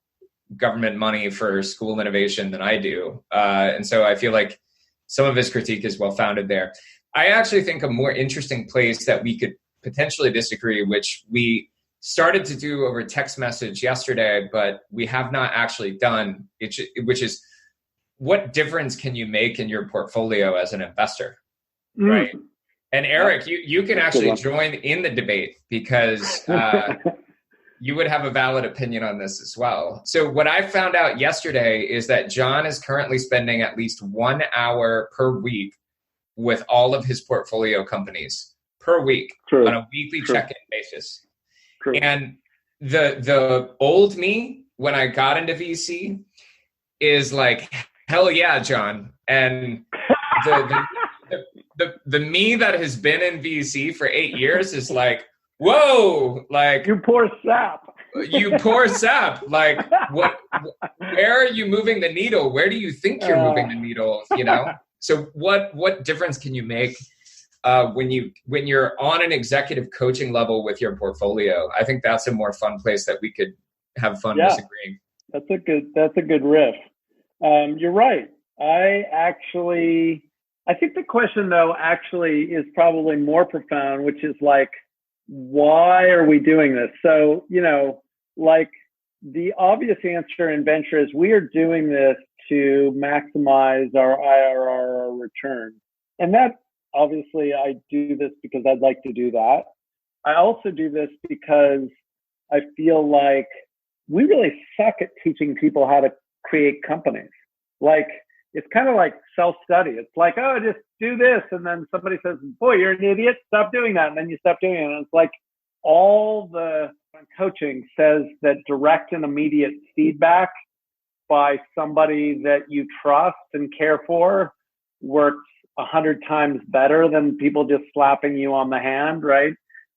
government money for school innovation than I do. And so I feel like some of his critique is well-founded there. I actually think a more interesting place that we could potentially disagree, which we started to do over text message yesterday, but we have not actually done, which is, what difference can you make in your portfolio as an investor, right? And Erik, you can actually join in the debate because you would have a valid opinion on this as well. So what I found out yesterday is that John is currently spending at least 1 hour per week with all of his portfolio companies per week on a weekly check-in basis. And the old me, when I got into VC, is like, hell yeah, John. And the me that has been in VC for 8 years is like, whoa, like, you poor sap. You poor sap. Like, where are you moving the needle? Where do you think you're moving the needle? So what difference can you make when you're on an executive coaching level with your portfolio? I think that's a more fun place that we could have fun disagreeing. That's a good riff. You're right. I think the question though actually is probably more profound, which is like, why are we doing this? So, like the obvious answer in venture is we are doing this to maximize our IRR, our return. And that obviously I do this because I'd like to do that. I also do this because I feel like we really suck at teaching people how to create companies. Like, it's kind of like self-study. It's like, oh, just do this. And then somebody says, boy, you're an idiot. Stop doing that. And then you stop doing it. And it's like all the coaching says that direct and immediate feedback by somebody that you trust and care for works 100 times better than people just slapping you on the hand, right?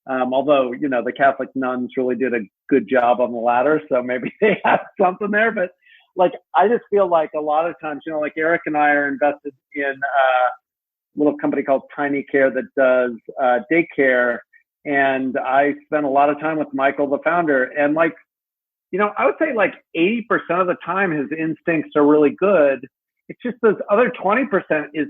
Although, the Catholic nuns really did a good job on the latter. So maybe they have something there. But like, I just feel like a lot of times, like Erik and I are invested in a little company called Tiny Care that does daycare. And I spent a lot of time with Michael, the founder. And like, I would say like 80% of the time his instincts are really good. It's just those other 20% is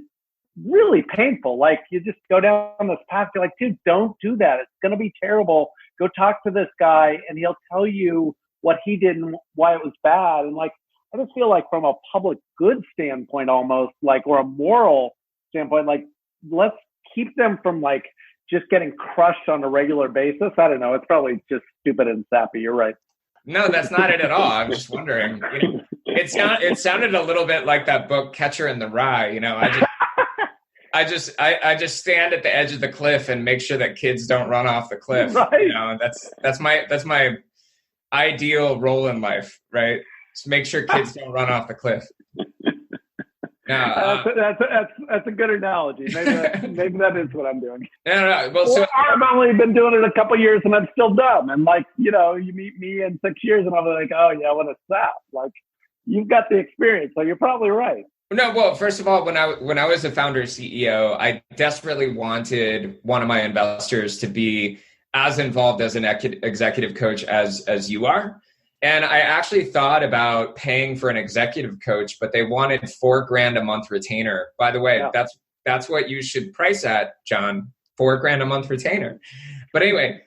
really painful. Like, you just go down this path. You're like, dude, don't do that. It's going to be terrible. Go talk to this guy and he'll tell you what he did and why it was bad. And like, I just feel like from a public good standpoint, almost like, or a moral standpoint, like, let's keep them from like just getting crushed on a regular basis. I don't know. It's probably just stupid and sappy. You're right. No, that's not it at all. I'm just wondering. It sounded a little bit like that book Catcher in the Rye. I just stand at the edge of the cliff and make sure that kids don't run off the cliff. Right. You know, that's my ideal role in life, right? Just make sure kids don't run off the cliff. Now, that's a good analogy. Maybe that is what I'm doing. No. Well, I've only been doing it a couple years and I'm still dumb. And like, you know, you meet me in 6 years and I'm like, oh yeah, what a sap. Like, you've got the experience, so you're probably right. No, well, first of all, when I was a founder CEO, I desperately wanted one of my investors to be as involved as an executive coach as you are. And I actually thought about paying for an executive coach, but they wanted $4,000 a month retainer. By the way, yeah. That's what you should price at, John, $4,000 a month retainer. But anyway,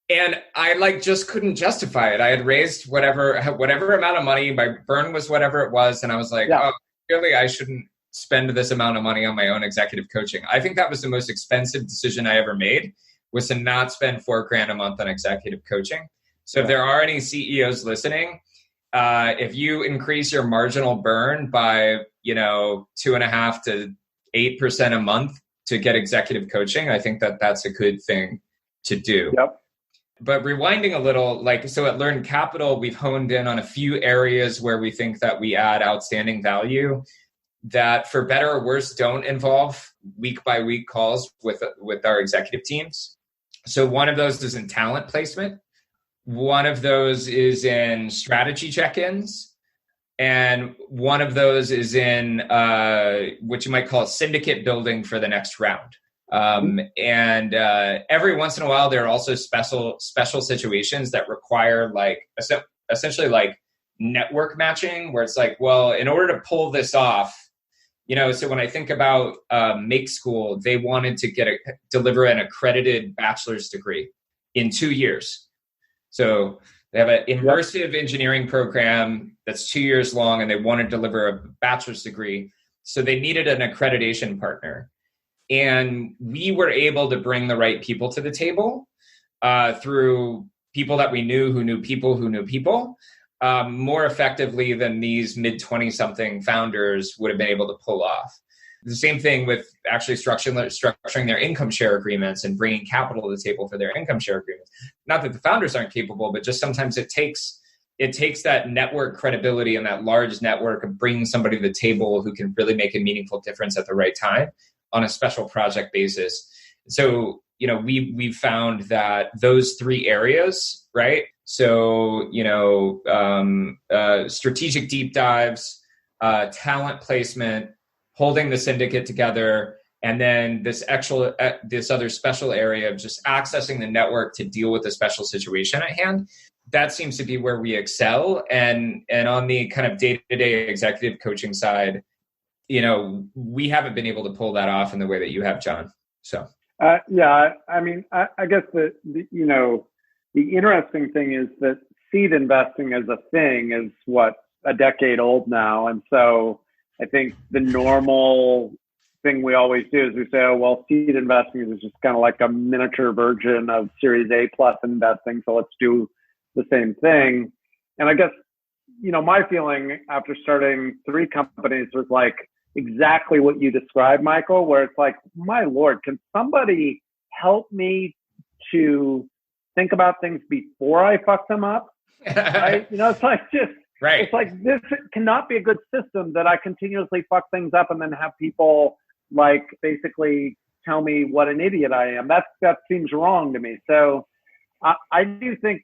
and I just couldn't justify it. I had raised whatever amount of money. My burn was whatever it was. And I was like, oh, really, I shouldn't spend this amount of money on my own executive coaching. I think that was the most expensive decision I ever made, was to not spend $4,000 a month on executive coaching. So if there are any CEOs listening, if you increase your marginal burn by, 2.5% to 8% a month to get executive coaching, I think that's a good thing to do. Yep. But rewinding a little, so at Learn Capital, we've honed in on a few areas where we think that we add outstanding value that, for better or worse, don't involve week by week calls with our executive teams. So one of those is in talent placement. One of those is in strategy check-ins. And one of those is in what you might call syndicate building for the next round. And every once in a while, there are also special situations that require essentially network matching, where it's like, well, in order to pull this off, so when I think about Make School, they wanted to deliver an accredited bachelor's degree in 2 years. So they have an immersive engineering program that's 2 years long, and they want to deliver a bachelor's degree. So they needed an accreditation partner. And we were able to bring the right people to the table through people that we knew who knew people more effectively than these mid-20-something founders would have been able to pull off. The same thing with actually structuring their income share agreements and bringing capital to the table for their income share agreements. Not that the founders aren't capable, but just sometimes it takes that network credibility and that large network of bringing somebody to the table who can really make a meaningful difference at the right time on a special project basis. So, we've found that those three areas, right? So, strategic deep dives, talent placement, holding the syndicate together, and then this other special area of just accessing the network to deal with a special situation at hand. That seems to be where we excel. And on the kind of day-to-day executive coaching side, we haven't been able to pull that off in the way that you have, John. So, I guess the interesting thing is that seed investing as a thing is a decade old now. And so I think the normal thing we always do is we say, oh, well, seed investing is just kind of like a miniature version of Series A plus investing. So let's do the same thing. And I guess, my feeling after starting 3 companies was exactly what you described, Michael, where it's like, my Lord, can somebody help me to think about things before I fuck them up? Right? It's like just, right. It's like, this cannot be a good system that I continuously fuck things up and then have people basically tell me what an idiot I am. That seems wrong to me. So I do think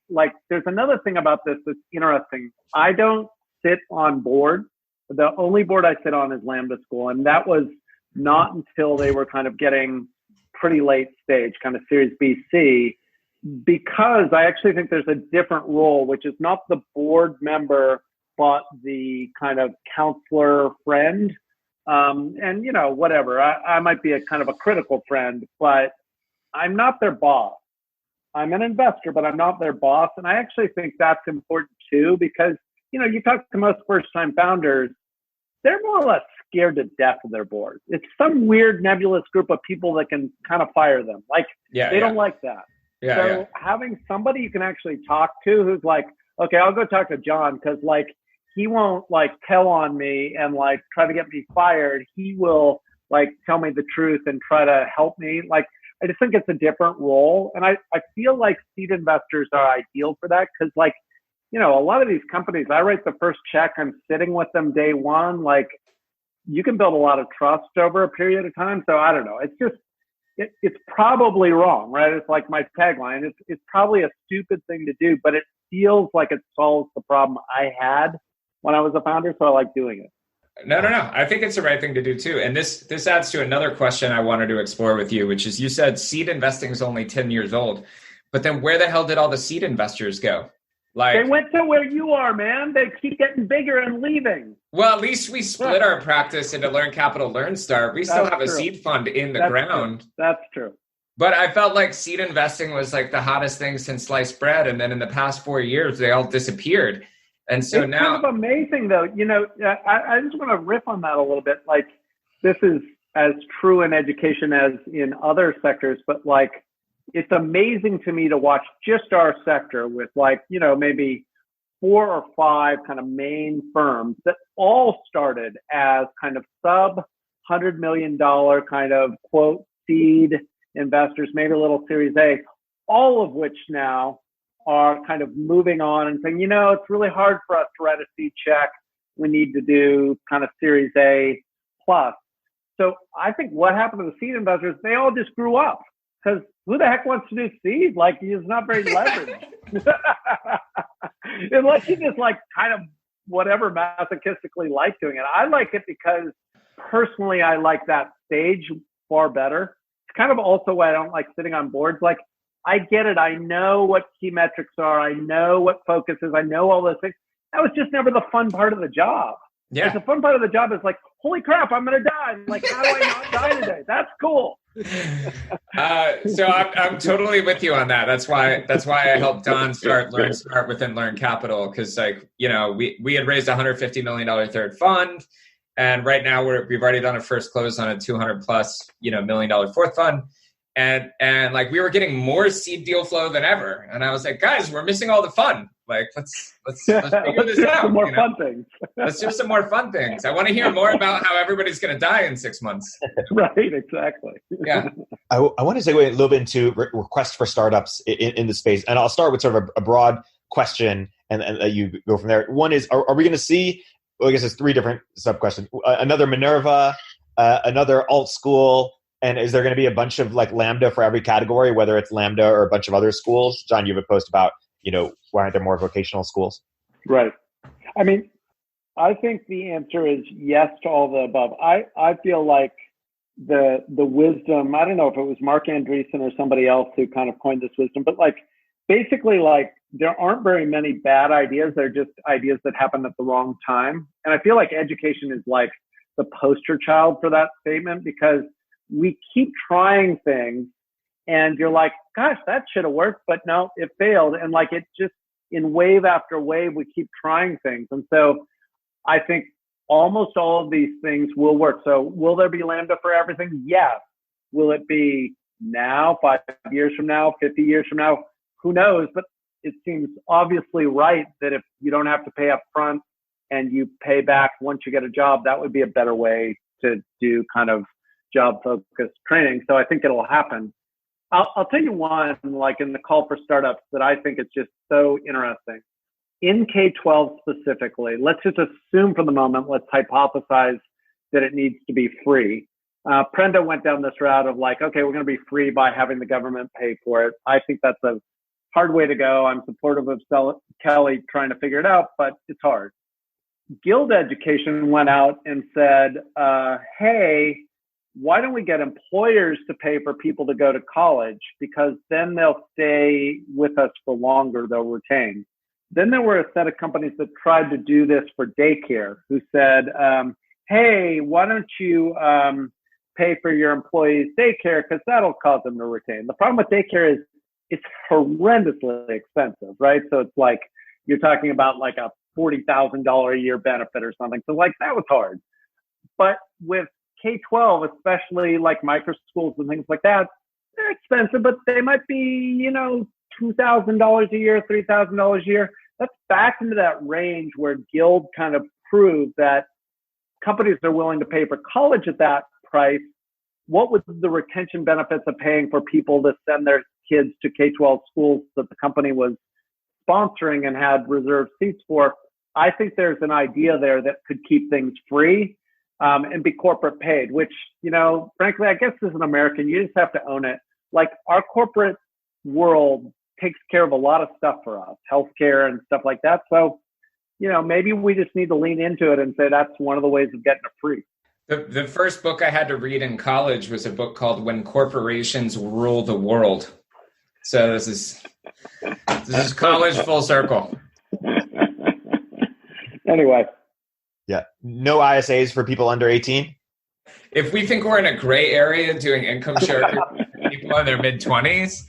there's another thing about this that's interesting. I don't sit on boards. The only board I sit on is Lambda School. And that was not until they were kind of getting pretty late stage, kind of Series B, C, because I actually think there's a different role, which is not the board member, but the kind of counselor friend. And, whatever, I might be a kind of a critical friend, but I'm not their boss. I'm an investor, but I'm not their boss. And I actually think that's important too, because, you talk to most first-time founders, they're more or less scared to death of their board. It's some weird nebulous group of people that can kind of fire them. They don't like that. So having somebody you can actually talk to who's like, okay, I'll go talk to John because he won't tell on me and try to get me fired. He will like tell me the truth and try to help me. Like, I just think it's a different role. And I feel like seed investors are ideal for that because, like, you know, a lot of these companies, I write the first check, I'm sitting with them day one. Like, you can build a lot of trust over a period of time. So I don't know. It's just, it's probably wrong, right? It's like my tagline. It's probably a stupid thing to do, but it feels like it solves the problem I had when I was a founder. So I like doing it. No. I think it's the right thing to do too. And this adds to another question I wanted to explore with you, which is you said seed investing is only 10 years old, but then where the hell did all the seed investors go? Like, they went to where you are, man. They keep getting bigger and leaving. Well, at least we split our practice into Learn Capital, Learn Start. We still have a seed fund in the ground. True. That's true. But I felt like seed investing was like the hottest thing since sliced bread. And then in the past 4 years, they all disappeared. And so it's now, kind of amazing, though. You know, I just want to riff on that a little bit. Like, this is as true in education as in other sectors, but like, it's amazing to me to watch just our sector with, like, you know, maybe 4 or 5 kind of main firms that all started as kind of sub $100 million kind of quote seed investors, maybe a little Series A, all of which now are kind of moving on and saying, you know, it's really hard for us to write a seed check. We need to do kind of Series A plus. So I think what happened to the seed investors, they all just grew up because who the heck wants to do seed? Like, it's not very leveraged. Unless you just like kind of whatever masochistically like doing it. I like it because personally, I like that stage far better. It's kind of also why I don't like sitting on boards. Like, I get it. I know what key metrics are. I know what focus is. I know all those things. That was just never the fun part of the job. Yeah. The fun part of the job is like, holy crap, I'm going to die. Like, how do I not die today? That's cool. So I'm totally with you on that. That's why I helped Don start within Learn Capital. Cause like, you know, we had raised $150 million third fund. And right now we've already done a first close on a 200 plus, $1 million fourth fund. And like, we were getting more seed deal flow than ever. And I was like, guys, we're missing all the fun. Like, let's figure this out. Some more fun things. Let's do some more fun things. I want to hear more about how everybody's going to die in 6 months. Right, exactly. Yeah. I want to segue a little bit into requests for startups in the space. And I'll start with sort of a broad question and you go from there. One is, are we going to see, well, I guess there's 3 different sub-questions, another Minerva, another alt school, and is there going to be a bunch of like Lambda for every category, whether it's Lambda or a bunch of other schools? John, you have a post about, why aren't there more vocational schools? Right. I mean, I think the answer is yes to all the above. I feel like the wisdom, I don't know if it was Mark Andreessen or somebody else who kind of coined this wisdom, but like, basically, like, there aren't very many bad ideas. They're just ideas that happen at the wrong time. And I feel like education is like the poster child for that statement, because we keep trying things and you're like, gosh, that should have worked, but no, it failed. And like, it just, in wave after wave, we keep trying things. And so I think almost all of these things will work. So will there be Lambda for everything? Yes. Will it be now, 5 years from now, 50 years from now? Who knows? But it seems obviously right that if you don't have to pay up front and you pay back once you get a job, that would be a better way to do kind of job focused training. So I think it'll happen. I'll tell you one, like in the call for startups, that I think is just so interesting. In K-12 specifically, let's just assume for the moment, let's hypothesize that it needs to be free. Prenda went down this route of like, okay, we're going to be free by having the government pay for it. I think that's a hard way to go. I'm supportive of Kelly trying to figure it out, but it's hard. Guild Education went out and said, hey, why don't we get employers to pay for people to go to college? Because then they'll stay with us for longer, they'll retain. Then there were a set of companies that tried to do this for daycare, who said, hey, why don't you pay for your employees' daycare, because that'll cause them to retain. The problem with daycare is it's horrendously expensive, right? So it's like you're talking about like a $40,000 a year benefit or something. So like that was hard. But with K-12, especially like micro schools and things like that, they're expensive, but they might be, $2,000 a year, $3,000 a year. That's back into that range where Guild kind of proved that companies are willing to pay for college at that price? What would the retention benefits of paying for people to send their kids to K-12 schools that the company was sponsoring and had reserved seats for? I think there's an idea there that could keep things free and be corporate paid, which, frankly, I guess as an American, you just have to own it. Like, our corporate world takes care of a lot of stuff for us, healthcare and stuff like that. So, maybe we just need to lean into it and say that's one of the ways of getting it free. The first book I had to read in college was a book called When Corporations Rule the World. So this is college full circle. Anyway. Yeah. No ISAs for people under 18? If we think we're in a gray area doing income share for people in their mid-20s,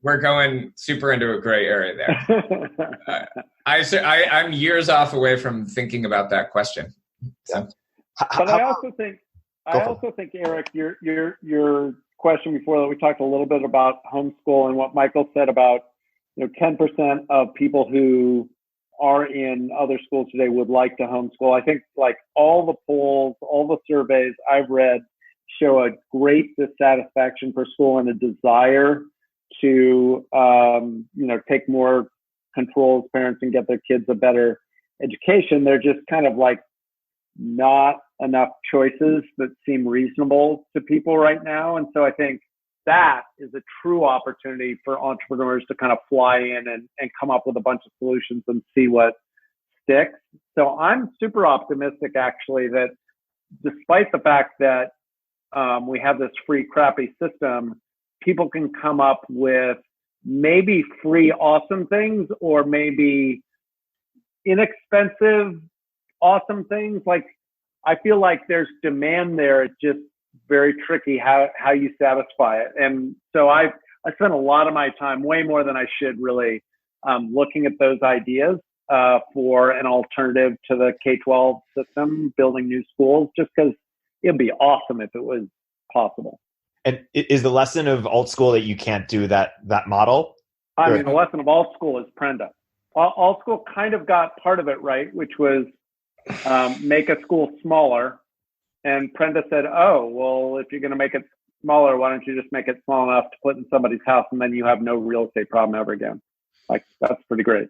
we're going super into a gray area there. I'm years off away from thinking about that question. So. But I also think, Erik, your question before that, we talked a little bit about homeschool and what Michael said about 10% of people who are in other schools today would like to homeschool. I think like all the polls, all the surveys I've read show a great dissatisfaction for school and a desire to take more control as parents and get their kids a better education. They're just kind of like not enough choices that seem reasonable to people right now. And so I think that is a true opportunity for entrepreneurs to kind of fly in and come up with a bunch of solutions and see what sticks. So I'm super optimistic, actually, that despite the fact that we have this free, crappy system, people can come up with maybe free, awesome things, or maybe inexpensive, awesome things. Like, I feel like there's demand there. It's just very tricky how you satisfy it. And so I spent a lot of my time, way more than I should really, looking at those ideas for an alternative to the K-12 system, building new schools, just because it'd be awesome if it was possible. And is the lesson of alt school that you can't do that model? I mean, the lesson of alt school is Prenda. Alt school kind of got part of it right, which was make a school smaller. And Prenda said, oh, well, if you're going to make it smaller, why don't you just make it small enough to put in somebody's house, and then you have no real estate problem ever again. Like, that's pretty great.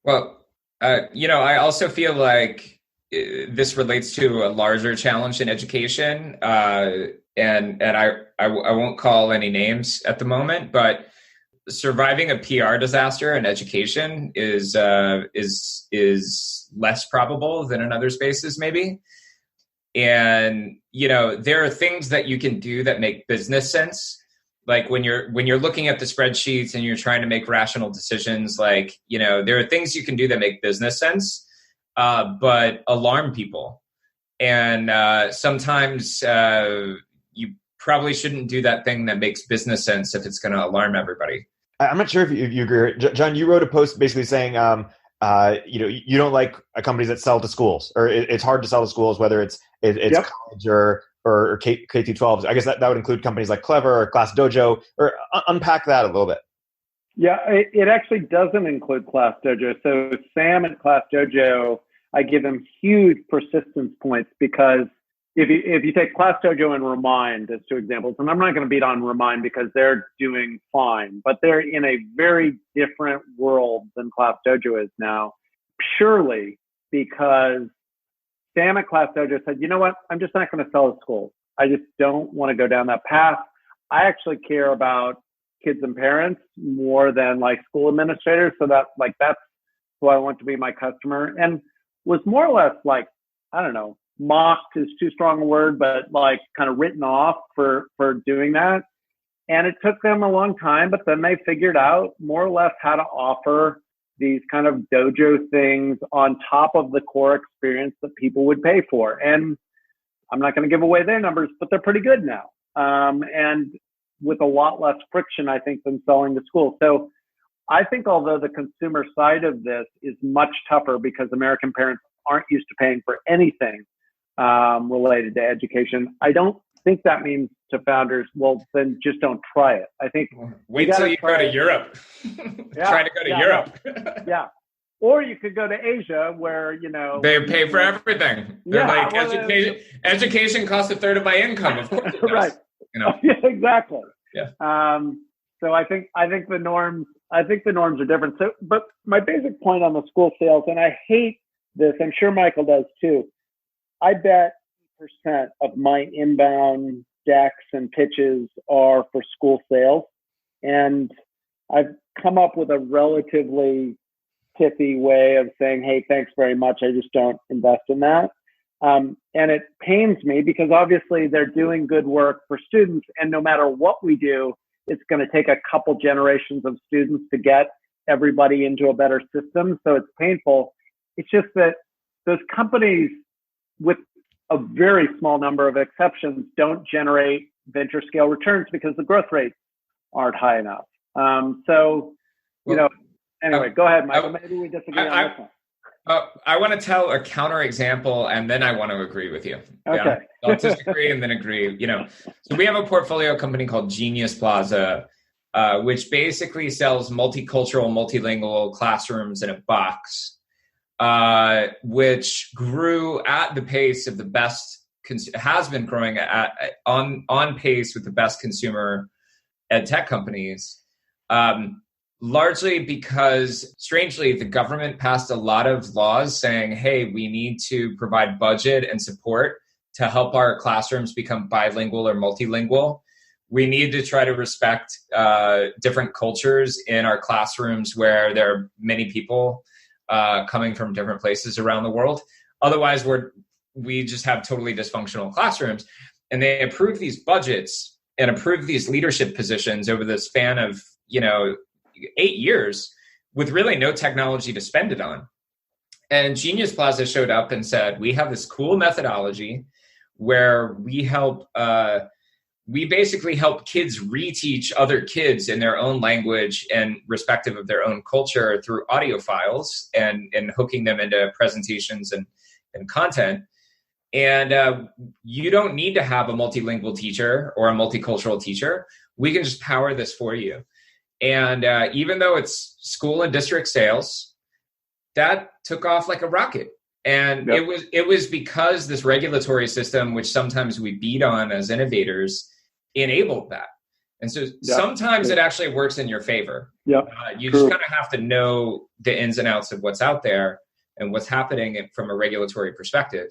Well, I also feel like this relates to a larger challenge in education. And I won't call any names at the moment, but surviving a PR disaster in education is less probable than in other spaces, maybe. And, there are things that you can do that make business sense. Like when you're looking at the spreadsheets and you're trying to make rational decisions, like, there are things you can do that make business sense, but alarm people. And sometimes you probably shouldn't do that thing that makes business sense if it's going to alarm everybody. I'm not sure if you agree. John, you wrote a post basically saying, you don't like companies that sell to schools, or it's hard to sell to schools, whether it's yep. college or K-12. I guess that would include companies like Clever or Class Dojo, or unpack that a little bit. Yeah, it actually doesn't include Class Dojo. So Sam at Class Dojo, I give him huge persistence points, because if you take Class Dojo and Remind as two examples, and I'm not going to beat on Remind because they're doing fine, but they're in a very different world than Class Dojo is now, purely because Sam at Class Dojo said, you know what, I'm just not going to sell to schools. I just don't want to go down that path. I actually care about kids and parents more than like school administrators. So that's who I want to be my customer. And was more or less like, I don't know, mocked is too strong a word, but like kind of written off for doing that. And it took them a long time, but then they figured out more or less how to offer these kind of dojo things on top of the core experience that people would pay for. And I'm not going to give away their numbers, but they're pretty good now. And with a lot less friction, I think, than selling to schools. So I think although the consumer side of this is much tougher because American parents aren't used to paying for anything related to education, I don't think that means to founders, well, then just don't try it. I think wait till you go to Europe. Yeah, Try to go to Europe. Yeah. Or you could go to Asia where, they pay for everything. They're like, education costs a third of my income. Of course it does. Right. Yeah, exactly. Yeah. So I think the norms are different. So, but my basic point on the school sales, and I hate this, I'm sure Michael does too. I bet % of my inbound decks and pitches are for school sales. And I've come up with a relatively pithy way of saying, hey, thanks very much. I just don't invest in that. And it pains me because obviously they're doing good work for students. And no matter what we do, it's going to take a couple generations of students to get everybody into a better system. So it's painful. It's just that those companies, with a very small number of exceptions, don't generate venture scale returns because the growth rates aren't high enough. Anyway, go ahead, Michael. Maybe we disagree on this one. I want to tell a counterexample, and then I want to agree with you. Okay. I'll disagree and then agree. So we have a portfolio company called Genius Plaza, which basically sells multicultural, multilingual classrooms in a box, which grew at the pace of the best, has been growing on pace with the best consumer ed tech companies. Largely because, strangely, the government passed a lot of laws saying, hey, we need to provide budget and support to help our classrooms become bilingual or multilingual. We need to try to respect different cultures in our classrooms where there are many people coming from different places around the world. Otherwise, we just have totally dysfunctional classrooms. And they approved these budgets and approved these leadership positions over the span of, 8 years with really no technology to spend it on. And Genius Plaza showed up and said, we have this cool methodology where we basically help kids reteach other kids in their own language and respective of their own culture through audio files and hooking them into presentations and content. And you don't need to have a multilingual teacher or a multicultural teacher. We can just power this for you. And even though it's school and district sales, that took off like a rocket. And yep. it was because this regulatory system, which sometimes we beat on as innovators, enabled that. And so sometimes it actually works in your favor. Yep. You just kind of have to know the ins and outs of what's out there and what's happening from a regulatory perspective.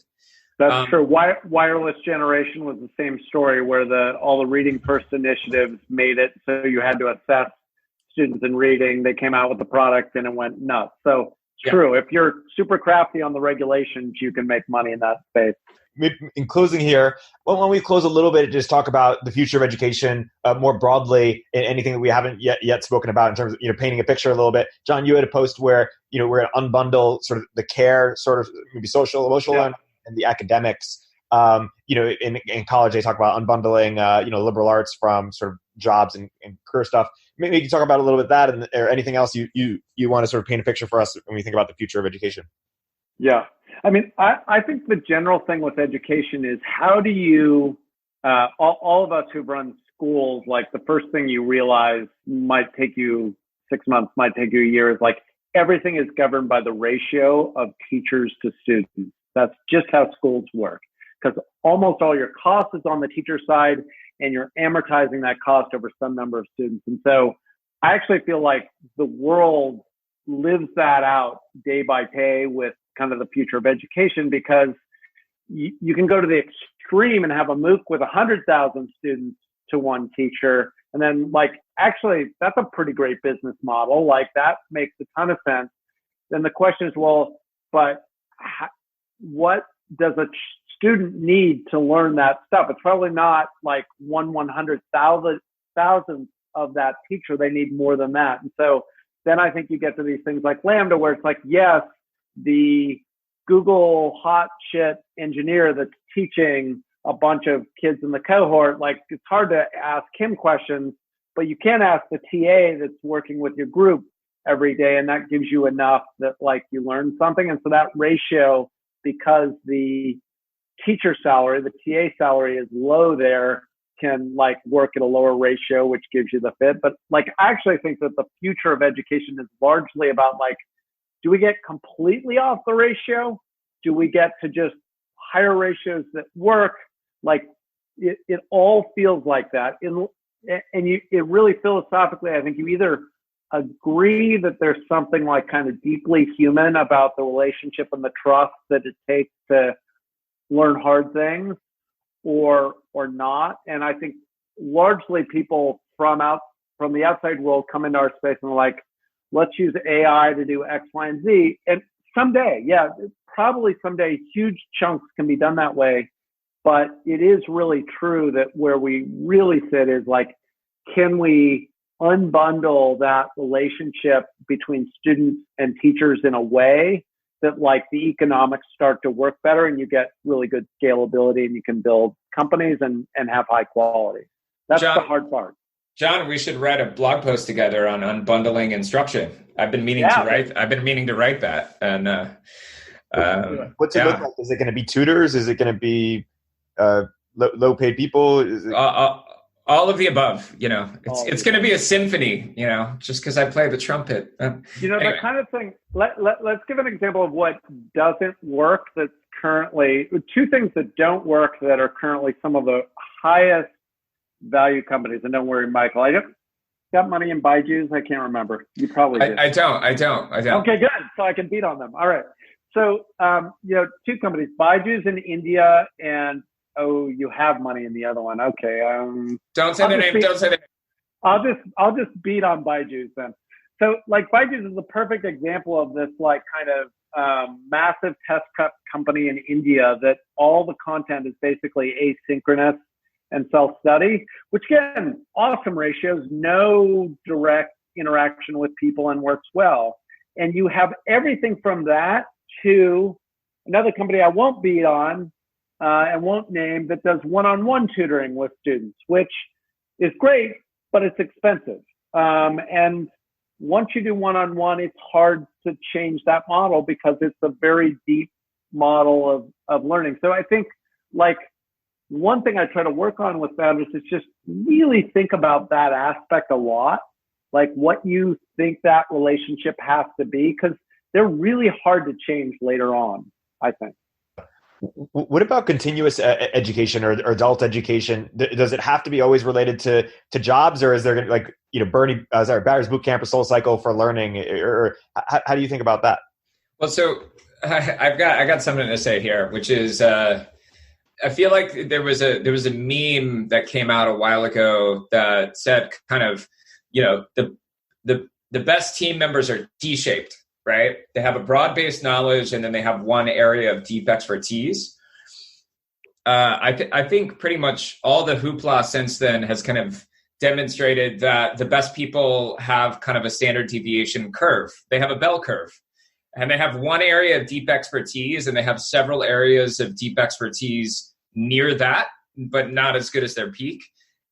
That's true. Wireless generation was the same story where all the Reading First initiatives made it so you had to assess students in reading. They came out with the product and it went nuts. So it's true. If you're super crafty on the regulations, you can make money in that space. In closing here, why don't we close a little bit and just talk about the future of education more broadly, and anything that we haven't yet spoken about in terms of painting a picture a little bit. John, you had a post where we're going to unbundle sort of the care, sort of maybe social, emotional, and the academics. In college they talk about unbundling liberal arts from sort of jobs and career stuff. Maybe you can talk about a little bit that, or anything else you want to sort of paint a picture for us when we think about the future of education. Yeah. I mean, I think the general thing with education is how do you, all of us who've run schools, like the first thing you realize might take you 6 months, might take you a year, is like everything is governed by the ratio of teachers to students. That's just how schools work, because almost all your cost is on the teacher side and you're amortizing that cost over some number of students. And so I actually feel like the world lives that out day by day with kind of the future of education, because you can go to the extreme and have a MOOC with 100,000 students to one teacher. And then actually that's a pretty great business model. Like that makes a ton of sense. Then the question is, well, but what does a student need to learn that stuff? It's probably not like 1/100,000th of that teacher. They need more than that. And so then I think you get to these things like Lambda, where it's like, yes, the Google hot shit engineer that's teaching a bunch of kids in the cohort, it's hard to ask him questions, but you can ask the TA that's working with your group every day, and that gives you enough that you learn something. And so that ratio, because the teacher salary, the TA salary is low there, can work at a lower ratio, which gives you the fit. But I actually think that the future of education is largely about do we get completely off the ratio? Do we get to just higher ratios that work? Like it all feels like that. It really philosophically, I think you either agree that there's something like kind of deeply human about the relationship and the trust that it takes to learn hard things, or not. And I think largely people from the outside world come into our space and are like, let's use AI to do X, Y, and Z. And someday, probably someday, huge chunks can be done that way. But it is really true that where we really sit is like, can we unbundle that relationship between students and teachers in a way that like the economics start to work better and you get really good scalability and you can build companies and have high quality. That's the hard part. John, we should write a blog post together on unbundling instruction. I've been meaning to write that. And what's it look like? Is it going to be tutors? Is it going to be low paid people? Is it... all of the above. It's going to be a symphony. Just because I play the trumpet. Anyway. That kind of thing. Let's give an example of what doesn't work. That's currently two things that don't work that are currently some of the highest value companies. And don't worry, Michael, I got money in Byju's. I can't remember. You probably do. I don't. Okay, good. So I can beat on them. All right. So, two companies, Byju's in India, and you have money in the other one. Okay. Don't say the name. Don't say the name. I'll just beat on Byju's then. So, like, Byju's is a perfect example of this, like, kind of massive test prep company in India that all the content is basically asynchronous and self-study, which again, awesome ratios, no direct interaction with people and works well. And you have everything from that to another company I won't beat on and won't name that does one-on-one tutoring with students, which is great, but it's expensive. And once you do one-on-one, it's hard to change that model because it's a very deep model of learning. So I think like one thing I try to work on with founders is just really think about that aspect a lot, like what you think that relationship has to be, because they're really hard to change later on, I think. What about continuous education or adult education? Does it have to be always related to jobs, or is there like, Barry's boot camp or Soul Cycle for learning, or how do you think about that? Well, so I got something to say here, which is I feel like there was a meme that came out a while ago that said kind of, the best team members are T-shaped, right? They have a broad-based knowledge and then they have one area of deep expertise. I think pretty much all the hoopla since then has kind of demonstrated that the best people have kind of a standard deviation curve. They have a bell curve. And they have one area of deep expertise and they have several areas of deep expertise near that, but not as good as their peak.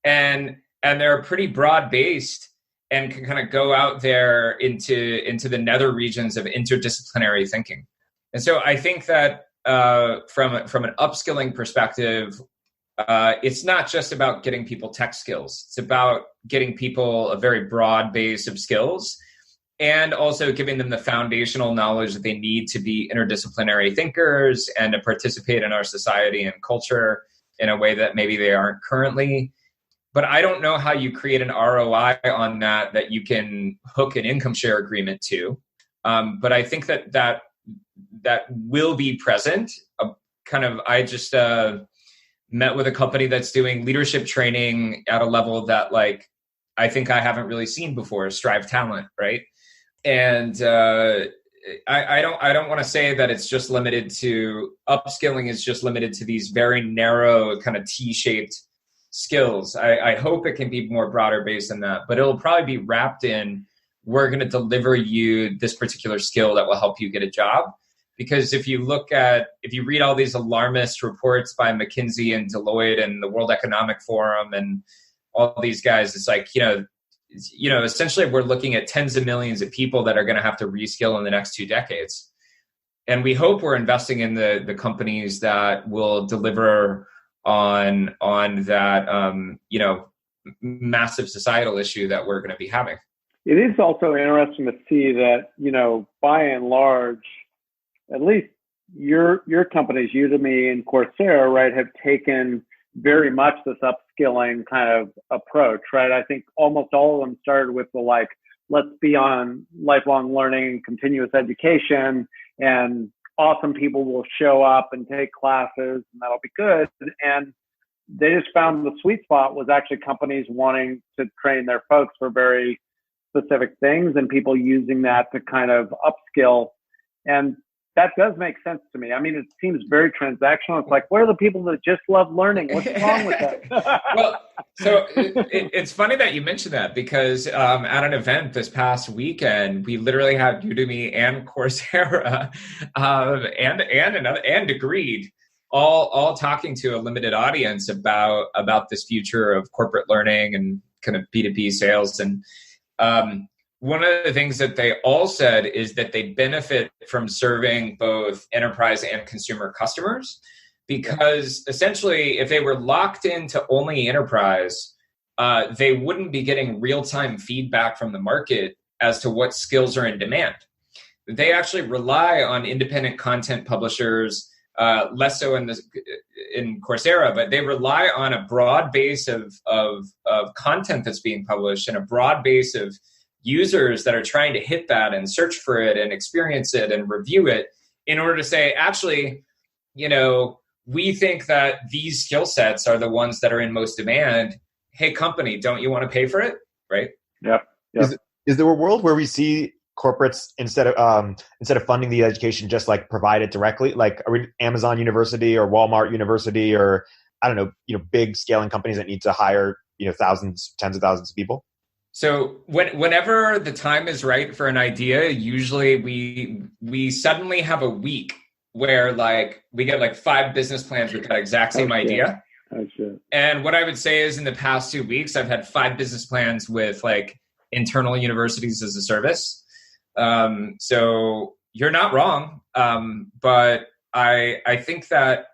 And they're pretty broad-based and can kind of go out there into the nether regions of interdisciplinary thinking. And so I think that from an upskilling perspective, it's not just about getting people tech skills. It's about getting people a very broad base of skills and also giving them the foundational knowledge that they need to be interdisciplinary thinkers and to participate in our society and culture in a way that maybe they aren't currently. But I don't know how you create an ROI on that you can hook an income share agreement to. But I think that will be present. I just met with a company that's doing leadership training at a level that like I think I haven't really seen before, Strive Talent, right? And I don't want to say that it's just limited to upskilling is just limited to these very narrow kind of T-shaped skills. I hope it can be more broader based than that, but it'll probably be wrapped in, we're going to deliver you this particular skill that will help you get a job. Because if you read all these alarmist reports by McKinsey and Deloitte and the World Economic Forum and all these guys, it's like, essentially we're looking at tens of millions of people that are going to have to reskill in the next 2 decades. And we hope we're investing in the companies that will deliver on that, massive societal issue that we're going to be having. It is also interesting to see that, by and large, at least your companies, Udemy and Coursera, right, have taken very much this upskilling kind of approach, right? I think almost all of them started with the let's be on lifelong learning, continuous education, and awesome people will show up and take classes and that'll be good. And they just found the sweet spot was actually companies wanting to train their folks for very specific things and people using that to kind of upskill. And that does make sense to me. I mean, it seems very transactional. It's like, where are the people that just love learning? What's wrong with that? Well, so it's funny that you mentioned that because at an event this past weekend, we literally had Udemy and Coursera and Degreed all talking to a limited audience about this future of corporate learning and kind of B2B sales. And one of the things that they all said is that they benefit from serving both enterprise and consumer customers because essentially if they were locked into only enterprise, they wouldn't be getting real-time feedback from the market as to what skills are in demand. They actually rely on independent content publishers, less so in Coursera, but they rely on a broad base of content that's being published and a broad base of users that are trying to hit that and search for it and experience it and review it in order to say, actually, we think that these skill sets are the ones that are in most demand. Hey, company, don't you want to pay for it? Right? Yep. Is there a world where we see corporates instead of funding the education just provide it directly, like Amazon University or Walmart University or I don't know, big scaling companies that need to hire thousands, tens of thousands of people? So whenever the time is right for an idea, usually we suddenly have a week where we get 5 business plans with that exact same idea. Oh, shit. And what I would say is in the past 2 weeks, I've had 5 business plans with internal universities as a service. So you're not wrong. But I think that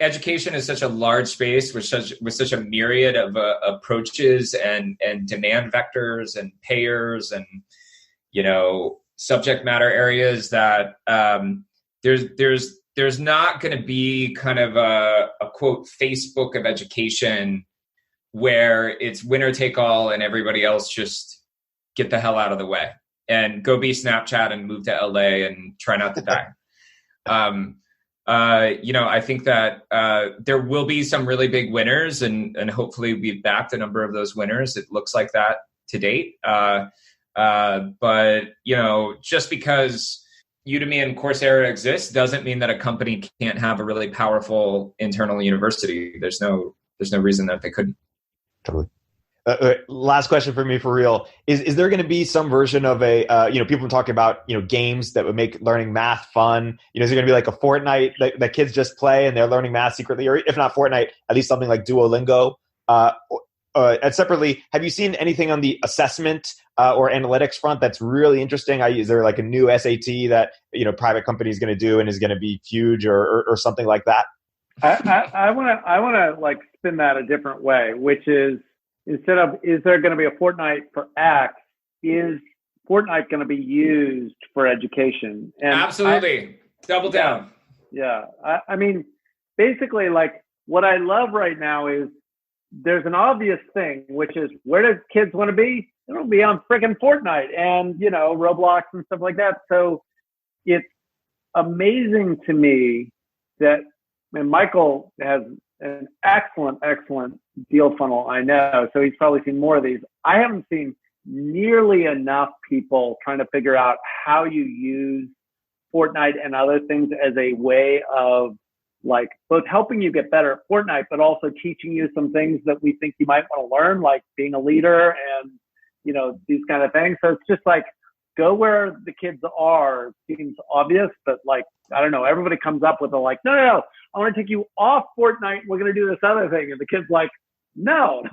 education is such a large space with such a myriad of approaches and demand vectors and payers and subject matter areas that there's not going to be kind of a quote Facebook of education where it's winner take all and everybody else just get the hell out of the way and go be Snapchat and move to LA and try not to die. I think that there will be some really big winners and hopefully we've backed a number of those winners. It looks like that to date. But just because Udemy and Coursera exist doesn't mean that a company can't have a really powerful internal university. There's no reason that they couldn't. Totally. Last question for me, for real. Is there going to be some version of a, people talking about, games that would make learning math fun? Is there going to be a Fortnite that kids just play and they're learning math secretly? Or if not Fortnite, at least something like Duolingo? And separately, have you seen anything on the assessment or analytics front that's really interesting? Is there a new SAT that, private company is going to do and is going to be huge or something like that? I want to spin that a different way, which is, instead of, is there going to be a Fortnite for X, is Fortnite going to be used for education? And absolutely. Double down. Yeah. I mean, basically, what I love right now is there's an obvious thing, which is where do kids want to be? They want to be on freaking Fortnite and, Roblox and stuff like that. So it's amazing to me that, and Michael has an excellent deal funnel, I know. So he's probably seen more of these. I haven't seen nearly enough people trying to figure out how you use Fortnite and other things as a way of both helping you get better at Fortnite, but also teaching you some things that we think you might want to learn, like being a leader and, these kind of things. So it's just go where the kids are. Seems obvious, but I don't know. Everybody comes up with no, I want to take you off Fortnite. We're going to do this other thing. And the kid's no.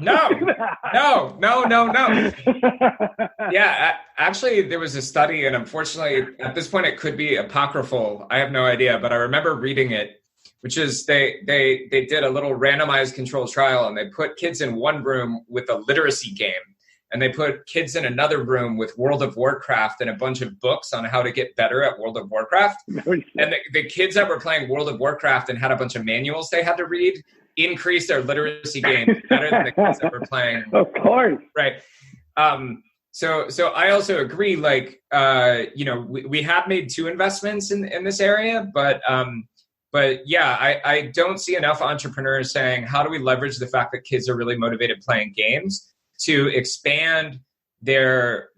Yeah, actually, there was a study, and unfortunately, at this point, it could be apocryphal. I have no idea, but I remember reading it, which is they did a little randomized control trial, and they put kids in one room with a literacy game. and they put kids in another room with World of Warcraft and a bunch of books on how to get better at World of Warcraft. And the kids that were playing World of Warcraft and had a bunch of manuals they had to read increased their literacy gains better than the kids that were playing. Of course. Right. So I also agree, like, we have made 2 investments in this area, but yeah, I don't see enough entrepreneurs saying, how do we leverage the fact that kids are really motivated playing games to expand their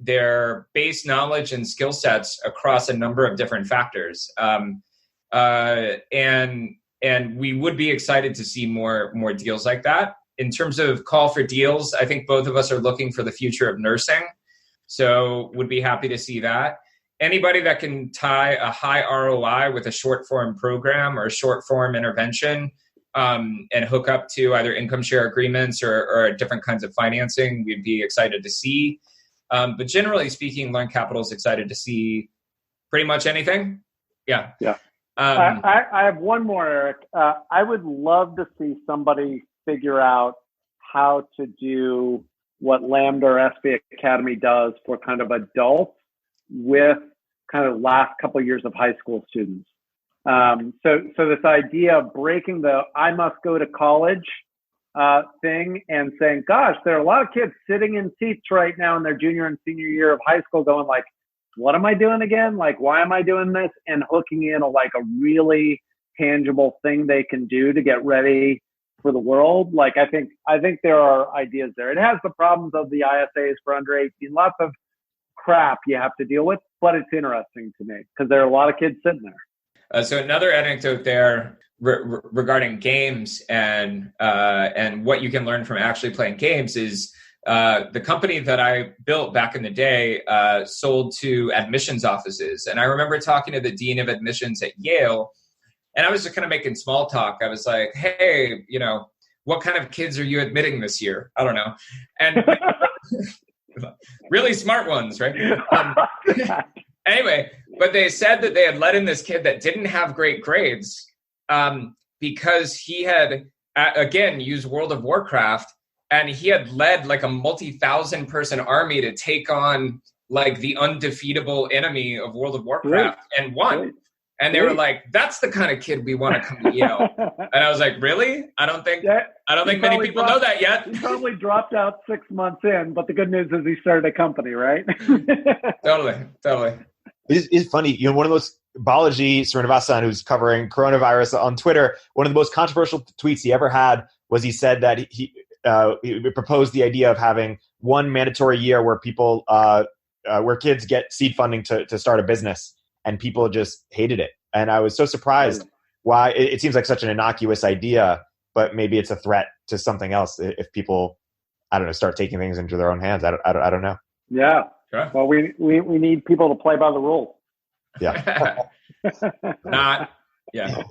base knowledge and skill sets across a number of different factors. And we would be excited to see more deals like that. In terms of call for deals, I think both of us are looking for the future of nursing. So would be happy to see that. Anybody that can tie a high ROI with a short form program or a short form intervention, and hook up to either income share agreements or different kinds of financing, we'd be excited to see. But generally speaking, Learn Capital is excited to see pretty much anything. Yeah. Yeah. I have one more, Eric. I would love to see somebody figure out how to do what Lambda or SB Academy does for kind of adults with kind of last couple of years of high school students. So this idea of breaking the I must go to college thing and saying, gosh, there are a lot of kids sitting in seats right now in their junior and senior year of high school going like, what am I doing again? Like, why am I doing this? And hooking in a really tangible thing they can do to get ready for the world. Like, I think there are ideas there. It has the problems of the ISAs for under 18, lots of crap you have to deal with, but it's interesting to me because there are a lot of kids sitting there. So another anecdote there regarding games and what you can learn from actually playing games is the company that I built back in the day sold to admissions offices. And I remember talking to the dean of admissions at Yale, and I was just kind of making small talk. I was like, hey, what kind of kids are you admitting this year? I don't know. And really smart ones, right? Anyway, but they said that they had let in this kid that didn't have great grades because he had, again, used World of Warcraft, and he had led like a multi-thousand person army to take on like the undefeatable enemy of World of Warcraft and won. And they were like, that's the kind of kid we want to come to Yale. And I was like, really? I don't think many people know that yet. He probably dropped out 6 months in, but the good news is he started a company, right? Totally. It's funny. One of those, Balaji Srinivasan, who's covering coronavirus on Twitter, one of the most controversial tweets he ever had was he said that he proposed the idea of having one mandatory year where people, where kids get seed funding to start a business. And people just hated it. And I was so surprised why it seems like such an innocuous idea, but maybe it's a threat to something else if people, I don't know, start taking things into their own hands. I don't know. Yeah. Sure. Well, we need people to play by the rules. Yeah. Yeah.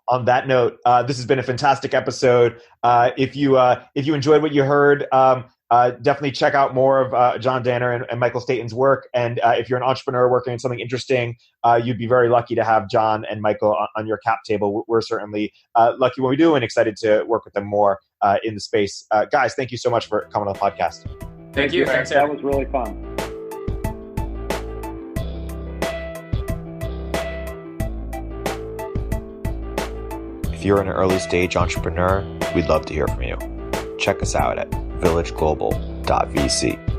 On that note, this has been a fantastic episode. If you enjoyed what you heard, definitely check out more of John Danner and Michael Staton's work. And if you're an entrepreneur working on something interesting, you'd be very lucky to have John and Michael on your cap table. We're certainly lucky when we do and excited to work with them more in the space. Guys, thank you so much for coming on the podcast. Thank you. Thanks, that was really fun. If you're an early stage entrepreneur, we'd love to hear from you. Check us out at villageglobal.vc.